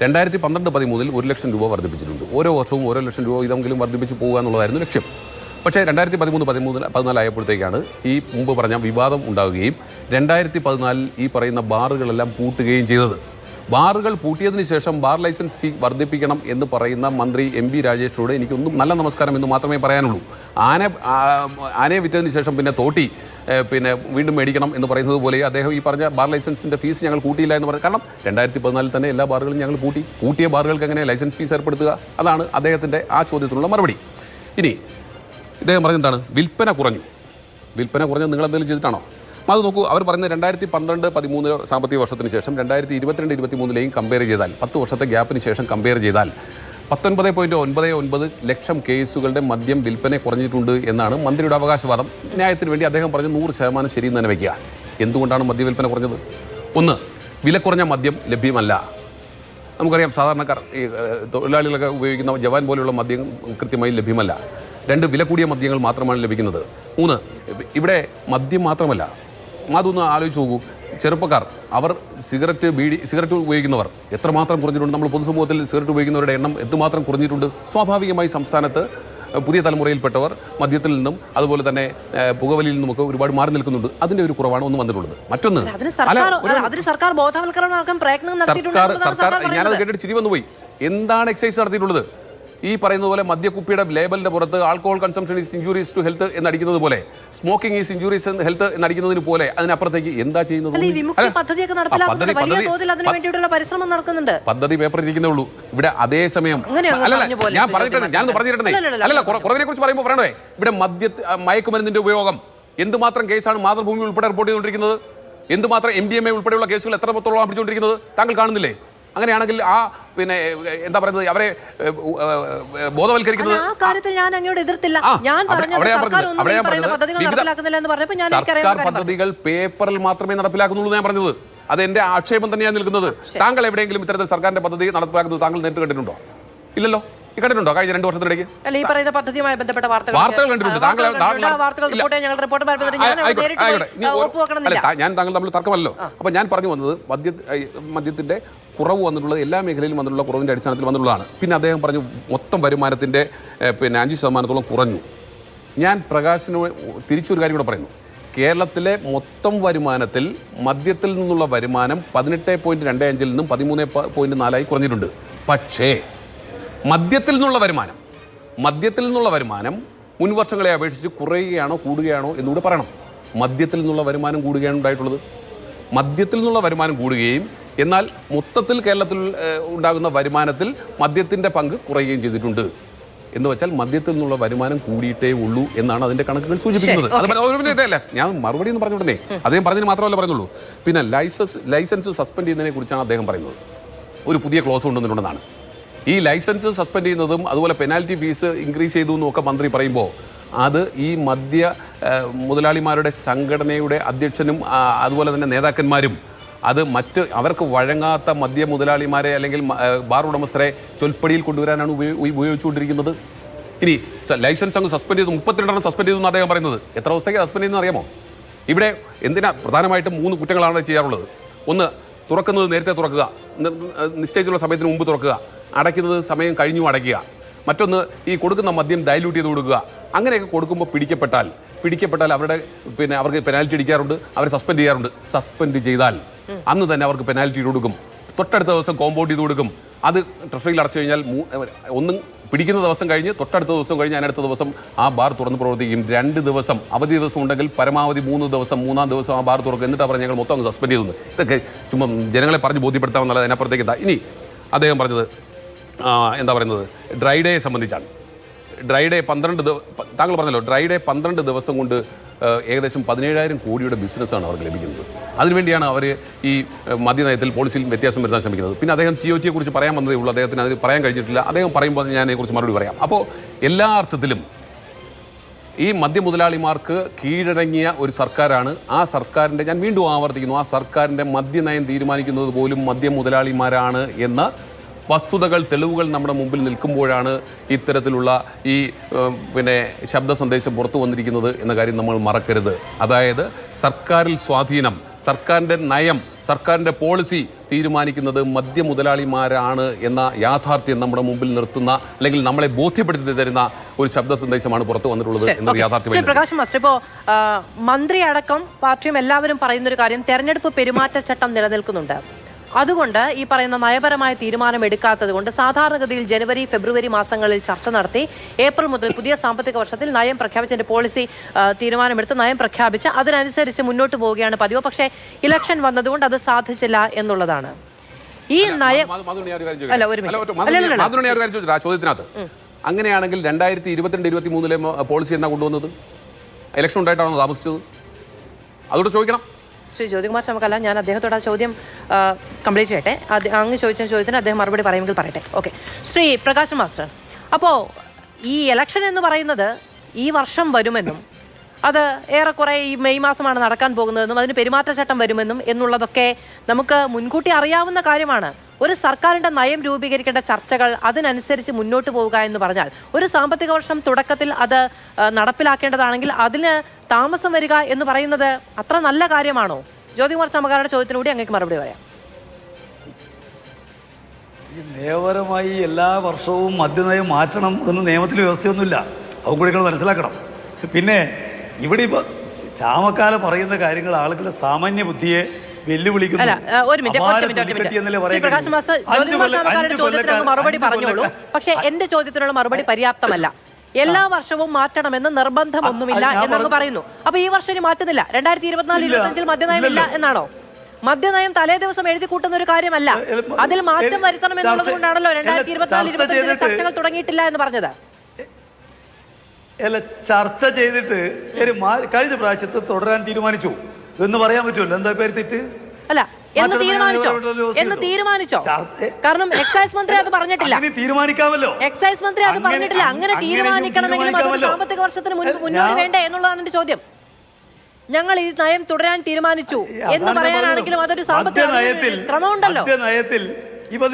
2012-13 1 ലക്ഷം രൂപ വർദ്ധിപ്പിച്ചിട്ടുണ്ട്. ഓരോ വർഷവും 1 ലക്ഷം രൂപ ഇതെങ്കിലും വർദ്ധിപ്പിച്ച് പോകുക എന്നുള്ളതായിരുന്നു ലക്ഷ്യം. പക്ഷേ 2013-14 ആയപ്പോഴത്തേക്കാണ് ഈ മുമ്പ് പറഞ്ഞ വിവാദം ഉണ്ടാവുകയും 2014 ഈ പറയുന്ന ബാറുകളെല്ലാം പൂട്ടുകയും ചെയ്തത്. ബാറുകൾ പൂട്ടിയതിന് ശേഷം ബാർ ലൈസൻസ് ഫീ വർദ്ധിപ്പിക്കണം എന്ന് പറയുന്ന മന്ത്രി MB രാജേഷിനോട് എനിക്കൊന്നും നല്ല നമസ്കാരം എന്ന് മാത്രമേ പറയാനുള്ളൂ. ആനയെ വിറ്റതിന് ശേഷം പിന്നെ തോട്ടി പിന്നെ വീണ്ടും മേടിക്കണം എന്ന് പറയുന്നത് പോലെ അദ്ദേഹം ഈ പറഞ്ഞ ബാർ ലൈസൻസിൻ്റെ ഫീസ് ഞങ്ങൾ കൂട്ടിയില്ല എന്ന് പറഞ്ഞു. കാരണം 2014 തന്നെ എല്ലാ ബാറുകളും ഞങ്ങൾ കൂട്ടിയ ബാറുകൾക്ക് എങ്ങനെ ലൈസൻസ് ഫീസ് ഏർപ്പെടുത്തുക? അതാണ് അദ്ദേഹത്തിൻ്റെ ആ ചോദ്യത്തിനുള്ള മറുപടി. ഇനി ഇദ്ദേഹം പറഞ്ഞെന്താണ്? വിൽപ്പന കുറഞ്ഞത് നിങ്ങൾ എന്തെങ്കിലും ചെയ്തിട്ടാണോ? അത് നോക്കൂ, അവർ പറയുന്നത് 2012-13 സാമ്പത്തിക വർഷത്തിന് ശേഷം 2022-23 കമ്പയർ ചെയ്താൽ 10 വർഷത്തെ ഗ്യാപ്പിന് ശേഷം കമ്പയർ ചെയ്താൽ 19.99 ലക്ഷം കേസുകളുടെ മദ്യം വിൽപ്പന കുറഞ്ഞിട്ടുണ്ട് എന്നാണ് മന്ത്രിയുടെ അവകാശവാദം. ന്യായത്തിന് വേണ്ടി അദ്ദേഹം പറഞ്ഞ് 100% ശരിയെന്ന് തന്നെ വയ്ക്കുക. എന്തുകൊണ്ടാണ് മദ്യവിൽപ്പന കുറഞ്ഞത്? ഒന്ന്, വില കുറഞ്ഞ മദ്യം ലഭ്യമല്ല. നമുക്കറിയാം സാധാരണക്കാർ തൊഴിലാളികളൊക്കെ ഉപയോഗിക്കുന്ന ജവാൻ പോലെയുള്ള മദ്യം കൃത്യമായി ലഭ്യമല്ല. 2, വില കൂടിയ മദ്യങ്ങൾ മാത്രമാണ് ലഭിക്കുന്നത്. 3, ഇവിടെ മദ്യം മാത്രമല്ല, അതൊന്ന് ആലോചിച്ച് നോക്കൂ. ചെറുപ്പക്കാർ അവർ സിഗരറ്റ് ഉപയോഗിക്കുന്നവർ എത്രമാത്രം കുറഞ്ഞിട്ടുണ്ട്? നമ്മൾ പൊതുസമൂഹത്തിൽ സിഗരറ്റ് ഉപയോഗിക്കുന്നവരുടെ എണ്ണം എന്തുമാത്രം കുറഞ്ഞിട്ടുണ്ട്? സ്വാഭാവികമായി സംസ്ഥാനത്ത് പുതിയ തലമുറയിൽപ്പെട്ടവർ മദ്യത്തിൽ നിന്നും അതുപോലെ തന്നെ പുകവലിയിൽ നിന്നുമൊക്കെ ഒരുപാട് മാറി നിൽക്കുന്നുണ്ട്. അതിന്റെ ഒരു കുറവാണ് ഒന്ന് വന്നിട്ടുള്ളത്. മറ്റൊന്ന്, സർക്കാർ ഞാനത് കേട്ടിട്ട് ചിരി വന്നുപോയി. എന്താണ് എക്സൈസ് നടത്തിയിട്ടുള്ളത്? ഈ പറയുന്ന പോലെ മദ്യക്കുപ്പിയുടെ ലേബലിന്റെ പുറത്ത് alcohol consumption is injuries to health എന്നടിക്കുന്നത് പോലെ, സ്മോക്കിംഗ് ഈസ് ഇഞ്ചൂറീസ് ഹെൽത്ത് എന്നടിക്കുന്നതിന് പോലെ അതിനപ്പുറത്തേക്ക് എന്താ ചെയ്യുന്നത്? പദ്ധതി പേപ്പറിൽ ഇരിക്കുന്നേ ഉള്ളൂ. ഇവിടെ അതേസമയം ഞാൻ പറഞ്ഞിരുന്നേ അല്ലല്ല, കുറവിനെ കുറിച്ച് പറയുമ്പോൾ പറയണേ, ഇവിടെ മയക്കുമരുന്നിന്റെ ഉപയോഗം എന്തുമാത്രം കേസാണ് മാതൃഭൂമി ഉൾപ്പെടെ റിപ്പോർട്ട് ചെയ്തുകൊണ്ടിരിക്കുന്നത്, എന്തുമാത്രം MDMA ഉൾപ്പെടെയുള്ള കേസുകൾ എത്രത്തോളം പിടിച്ചുകൊണ്ടിരിക്കുന്നത് താങ്കൾ കാണുന്നില്ലേ? അങ്ങനെയാണെങ്കിൽ ആ പിന്നെ എന്താ പറയുന്നത്, അവരെ ബോധവൽക്കരിക്കുന്നത് സർക്കാർ പദ്ധതികൾ പേപ്പറിൽ മാത്രമേ നടപ്പിലാക്കുന്നുള്ളൂ ഞാൻ പറഞ്ഞത്. അത് എന്റെ ആക്ഷേപം തന്നെയാണ് നിൽക്കുന്നത്. താങ്കൾ എവിടെയെങ്കിലും ഇത്തരത്തിൽ സർക്കാരിന്റെ പദ്ധതി നടപ്പിലാക്കുന്നത് താങ്കൾ നേരിട്ട് കണ്ടിട്ടുണ്ടോ? ഇല്ലല്ലോ. കണ്ടിട്ടുണ്ടോ കഴിഞ്ഞ 2 വർഷത്തിനിടയ്ക്ക്? വാർത്തകൾ കണ്ടിട്ടുണ്ട്. ഞാൻ താങ്കൾ തമ്മിൽ തർക്കമല്ലോ. അപ്പൊ ഞാൻ പറഞ്ഞു വന്നത് മദ്യത്തിന്റെ കുറവ് വന്നിട്ടുള്ളത് എല്ലാ മേഖലയിലും വന്നിട്ടുള്ള കുറവിന്റെ അടിസ്ഥാനത്തിൽ വന്നിട്ടുള്ളതാണ്. പിന്നെ അദ്ദേഹം പറഞ്ഞു മൊത്തം വരുമാനത്തിന്റെ പിന്നെ 5% കുറഞ്ഞു. ഞാൻ പ്രകാശിന് തിരിച്ചൊരു കാര്യം കൂടെ പറയുന്നു. കേരളത്തിലെ മൊത്തം വരുമാനത്തിൽ മദ്യത്തിൽ നിന്നുള്ള വരുമാനം 18.25 നിന്നും 13.4 കുറഞ്ഞിട്ടുണ്ട്. പക്ഷേ മദ്യത്തിൽ നിന്നുള്ള വരുമാനം മുൻ വർഷങ്ങളെ അപേക്ഷിച്ച് കുറയുകയാണോ കൂടുകയാണോ എന്നുകൂടെ പറയണം. മദ്യത്തിൽ നിന്നുള്ള വരുമാനം കൂടുകയാണ് ഉണ്ടായിട്ടുള്ളത്. മദ്യത്തിൽ നിന്നുള്ള വരുമാനം കൂടുകയും എന്നാൽ മൊത്തത്തിൽ കേരളത്തിൽ ഉണ്ടാകുന്ന വരുമാനത്തിൽ മദ്യത്തിൻ്റെ പങ്ക് കുറയുകയും ചെയ്തിട്ടുണ്ട്. എന്ന് വെച്ചാൽ മദ്യത്തിൽ നിന്നുള്ള വരുമാനം കൂടിയിട്ടേ ഉള്ളൂ എന്നാണ് അതിൻ്റെ കണക്കുകൾ സൂചിപ്പിക്കുന്നത്. അത് ഞാൻ മറുപടി എന്ന് പറഞ്ഞുകൊണ്ടേ അദ്ദേഹം പറഞ്ഞതിന് മാത്രമല്ല പറയുന്നുള്ളൂ. പിന്നെ ലൈസൻസ് സസ്പെൻഡ് ചെയ്യുന്നതിനെ കുറിച്ചാണ് അദ്ദേഹം പറയുന്നത്. ഒരു പുതിയ ക്ലോസ് കൊണ്ടുവന്നിട്ടുണ്ടെന്നാണ്. ഈ ലൈസൻസ് സസ്പെൻഡ് ചെയ്യുന്നതും അതുപോലെ പെനാൽറ്റി ഫീസ് ഇൻക്രീസ് ചെയ്തു എന്നൊക്കെ മന്ത്രി പറയുമ്പോൾ അത് ഈ മദ്യ മുതലാളിമാരുടെ സംഘടനയുടെ അധ്യക്ഷനും അതുപോലെ തന്നെ നേതാക്കന്മാരും അത് അവർക്ക് വഴങ്ങാത്ത മദ്യ മുതലാളിമാരെ അല്ലെങ്കിൽ ബാർ ഉടമസ്ഥരെ ചൊൽപ്പടിയിൽ കൊണ്ടുവരാനാണ് ഉപയോഗിച്ചുകൊണ്ടിരിക്കുന്നത്. ഇനി ലൈസൻസ് അങ്ങ് സസ്പെൻഡ് ചെയ്തു, 32 സസ്പെൻഡ് ചെയ്തു എന്ന് അദ്ദേഹം പറയുന്നത്. എത്ര ദിവസത്തേക്ക് സസ്പെൻഡ് ചെയ്യുന്നത് അറിയാമോ? ഇവിടെ എന്തിനാ പ്രധാനമായിട്ടും 3 കുറ്റങ്ങളാണ് ചെയ്യാറുള്ളത്. ഒന്ന്, തുറക്കുന്നത് നേരത്തെ തുറക്കുക, നിശ്ചയിച്ചുള്ള സമയത്തിന് മുമ്പ് തുറക്കുക. അടയ്ക്കുന്നത് സമയം കഴിഞ്ഞു അടയ്ക്കുക. മറ്റൊന്ന്, ഈ കൊടുക്കുന്ന മദ്യം ഡൈല്യൂട്ട് ചെയ്ത് കൊടുക്കുക. അങ്ങനെയൊക്കെ കൊടുക്കുമ്പോൾ പിടിക്കപ്പെട്ടാൽ അവർക്ക് പെനാൽറ്റി അടിക്കാറുണ്ട്, അവരെ സസ്പെൻഡ് ചെയ്യാറുണ്ട്. സസ്പെൻഡ് ചെയ്താൽ അന്ന് തന്നെ അവർക്ക് പെനാൽറ്റി കൊടുക്കും. തൊട്ടടുത്ത ദിവസം കോമ്പൗണ്ട് ചെയ്ത് കൊടുക്കും. അത് ട്രഷറിയിൽ അടച്ചു കഴിഞ്ഞാൽ ഒന്നും പിടിക്കുന്ന ദിവസം കഴിഞ്ഞ് തൊട്ടടുത്ത ദിവസം കഴിഞ്ഞ് അതിനടുത്ത ദിവസം ആ ബാർ തുറന്ന് പ്രവർത്തിക്കും. 2 ദിവസം അവധി ദിവസം ഉണ്ടെങ്കിൽ പരമാവധി 3 ദിവസം, 3-ാം ദിവസം ആ ബാർ തുറക്കും. എന്നിട്ട് പറഞ്ഞ് ഞങ്ങൾ മൊത്തം സസ്പെൻഡ് ചെയ്തു. ഇതൊക്കെ ചുമ്മാ ജനങ്ങളെ പറഞ്ഞ് ബോധ്യപ്പെടുത്താമെന്നുള്ളത്. അതിനപ്പുറത്തേക്ക് എന്താ? ഇനി അദ്ദേഹം പറഞ്ഞത് എന്താ പറയുന്നത്, ഡ്രൈ ഡേയെ സംബന്ധിച്ചാണ്. ഡ്രൈ ഡേ 12 താങ്കൾ പറഞ്ഞല്ലോ, ഡ്രൈ ഡേ 12 ദിവസം കൊണ്ട് ഏകദേശം 17,000 കോടിയുടെ ബിസിനസ്സാണ് അവർക്ക് ലഭിക്കുന്നത്. അതിനുവേണ്ടിയാണ് അവർ ഈ മദ്യനയത്തിൽ പോളിസിയിൽ വ്യത്യാസം വരുത്താൻ ശ്രമിക്കുന്നത്. പിന്നെ അദ്ദേഹം TOT കുറിച്ച് പറയാൻ വന്നതേ ഉള്ളൂ, അദ്ദേഹത്തിന് അതിന് പറയാൻ കഴിഞ്ഞിട്ടില്ല. അദ്ദേഹം പറയുമ്പോൾ ഞാൻ അതിനെക്കുറിച്ച് മറുപടി പറയാം. അപ്പോൾ എല്ലാ അർത്ഥത്തിലും ഈ മദ്യമുതലാളിമാർക്ക് കീഴടങ്ങിയ ഒരു സർക്കാരാണ്. ആ സർക്കാരിൻ്റെ, ഞാൻ വീണ്ടും ആവർത്തിക്കുന്നു, ആ സർക്കാരിൻ്റെ മദ്യനയം തീരുമാനിക്കുന്നത് പോലും മദ്യമുതലാളിമാരാണ് എന്ന വസ്തുതകൾ, തെളിവുകൾ നമ്മുടെ മുമ്പിൽ നിൽക്കുമ്പോഴാണ് ഇത്തരത്തിലുള്ള ഈ ശബ്ദ സന്ദേശം പുറത്തു വന്നിരിക്കുന്നത് എന്ന കാര്യം നമ്മൾ മറക്കരുത്. അതായത് സർക്കാരിൽ സ്വാധീനം, സർക്കാരിൻ്റെ നയം, സർക്കാരിൻ്റെ പോളിസി തീരുമാനിക്കുന്നത് മദ്യമുതലാളിമാരാണ് എന്ന യാഥാർത്ഥ്യം നമ്മുടെ മുമ്പിൽ നിർത്തുന്ന, അല്ലെങ്കിൽ നമ്മളെ ബോധ്യപ്പെടുത്തി തരുന്ന ഒരു ശബ്ദ സന്ദേശമാണ് പുറത്തു വന്നിട്ടുള്ളത് എന്നൊരു യാഥാർത്ഥ്യം. പ്രകാശ് മാസ്റ്റർ, ഇപ്പോൾ മന്ത്രി അടക്കം പാർട്ടിയും എല്ലാവരും പറയുന്നൊരു കാര്യം, തെരഞ്ഞെടുപ്പ് പെരുമാറ്റച്ചട്ടം നിലനിൽക്കുന്നുണ്ട്. അതുകൊണ്ട് ഈ പറയുന്ന നയപരമായ തീരുമാനം എടുക്കാത്തത് കൊണ്ട് സാധാരണഗതിയിൽ ജനുവരി, ഫെബ്രുവരി മാസങ്ങളിൽ ചർച്ച നടത്തി ഏപ്രിൽ മുതൽ പുതിയ സാമ്പത്തിക വർഷത്തിൽ നയം പ്രഖ്യാപിച്ചതിന്റെ പോളിസി തീരുമാനമെടുത്ത് നയം പ്രഖ്യാപിച്ച് അതിനനുസരിച്ച് മുന്നോട്ട് പോവുകയാണ് പതിവ്. പക്ഷേ ഇലക്ഷൻ വന്നതുകൊണ്ട് അത് സാധിച്ചില്ല എന്നുള്ളതാണ്. ഈ നയം ചോദ്യത്തിനകത്ത് അങ്ങനെയാണെങ്കിൽ 2022-23 പോളിസി എന്നാ കൊണ്ടുവന്നത്? ഇലക്ഷൻ ഉണ്ടായിട്ടാണോ താമസിച്ചത്? അതോട് ചോദിക്കണം. ശ്രീ ജ്യോതികുമാർ ചമക്കല്ല, ഞാൻ അദ്ദേഹത്തോട് ആ ചോദ്യം കംപ്ലീറ്റ് ചെയ്യട്ടെ. അങ്ങ് ചോദിച്ച ചോദ്യത്തിന് അദ്ദേഹം മറുപടി പറയുമെങ്കിൽ പറയട്ടെ. ഓക്കെ, ശ്രീ പ്രകാശ് മാസ്റ്റർ, അപ്പോൾ ഈ ഇലക്ഷൻ എന്ന് പറയുന്നത് ഈ വർഷം വരുമെന്നും അത് ഏറെക്കുറെ ഈ മെയ് മാസമാണ് നടക്കാൻ പോകുന്നതെന്നും അതിന് പെരുമാറ്റച്ചട്ടം വരുമെന്നും എന്നുള്ളതൊക്കെ നമുക്ക് മുൻകൂട്ടി അറിയാവുന്ന കാര്യമാണ്. ഒരു സർക്കാരിൻ്റെ നയം രൂപീകരിക്കേണ്ട ചർച്ചകൾ അതിനനുസരിച്ച് മുന്നോട്ട് പോവുക എന്ന് പറഞ്ഞാൽ ഒരു സാമ്പത്തിക വർഷം തുടക്കത്തിൽ അത് നടപ്പിലാക്കേണ്ടതാണെങ്കിൽ അതിന് താമസം വരിക എന്ന് പറയുന്നത് അത്ര നല്ല കാര്യമാണോ? ജ്യോതികുമാർ ചമക്കാരുടെ ചോദ്യത്തിനൂടെ അങ്ങേക്ക് മറുപടി പറയാം. ഈ നിയമപരമായി എല്ലാ വർഷവും മദ്യനയം മാറ്റണം എന്ന് നിയമത്തിൽ വ്യവസ്ഥയൊന്നുമില്ല. അതും കൂടി നിങ്ങൾ മനസ്സിലാക്കണം. പിന്നെ ഇവിടെ ഇപ്പോൾ ചാമക്കാല പറയുന്ന കാര്യങ്ങൾ ആളുകളുടെ സാമാന്യ ബുദ്ധിയെ വെല്ലുവിളിക്കുന്നു. അല്ല, ഒരു മിനിറ്റ്. പ്രകാശ് മാസ്റ്റർ ചോദ്യത്തിനുള്ള മറുപടി പറഞ്ഞോളൂ. പക്ഷേ എന്റെ ചോദ്യത്തിനുള്ള മറുപടി പര്യാപ്തമല്ല. എല്ലാ വർഷവും മാറ്റണമെന്ന് നിർബന്ധമൊന്നുമില്ല എന്നൊക്കെ പറയുന്നു. അപ്പൊ ഈ വർഷം ഇനി മാറ്റുന്നില്ല, 2024-25 മദ്യനയമില്ല എന്നാണോ? മദ്യനയം തലേ ദിവസം എഴുതി കൂട്ടുന്ന ഒരു കാര്യമല്ല. അതിൽ മാറ്റം വരുത്തണം എന്നുള്ളത് കൊണ്ടാണല്ലോ 2024-25 ചർച്ചകൾ തുടങ്ങിയിട്ടില്ല എന്ന് പറഞ്ഞത്. അല്ല, ചർച്ച ചെയ്തിട്ട് കഴിഞ്ഞ പ്രാവശ്യത്തെ തുടരാൻ തീരുമാനിച്ചു എന്ന് പറയാൻ പറ്റുമല്ലോ. എന്താ പേര് തെറ്റ്? അല്ല, എന്ന് തീരുമാനിച്ചോ? കാരണം എക്സൈസ് മന്ത്രി അത് പറഞ്ഞിട്ടില്ല. തീരുമാനിക്കാമല്ലോ. എക്സൈസ് മന്ത്രി അത് പറഞ്ഞിട്ടില്ല. അങ്ങനെ തീരുമാനിക്കണമെങ്കിലും അതൊരു സാമ്പത്തിക വർഷത്തിന് മുന്നോട്ട് വേണ്ടേ എന്നുള്ളതാണ് എന്റെ ചോദ്യം. ഞങ്ങൾ ഈ നയം തുടരാൻ തീരുമാനിച്ചു എന്ന് പറയാനാണെങ്കിലും അതൊരു സാമ്പത്തിക ക്രമമുണ്ടല്ലോ. മദ്യനയത്തിൽ ഇപ്പൊ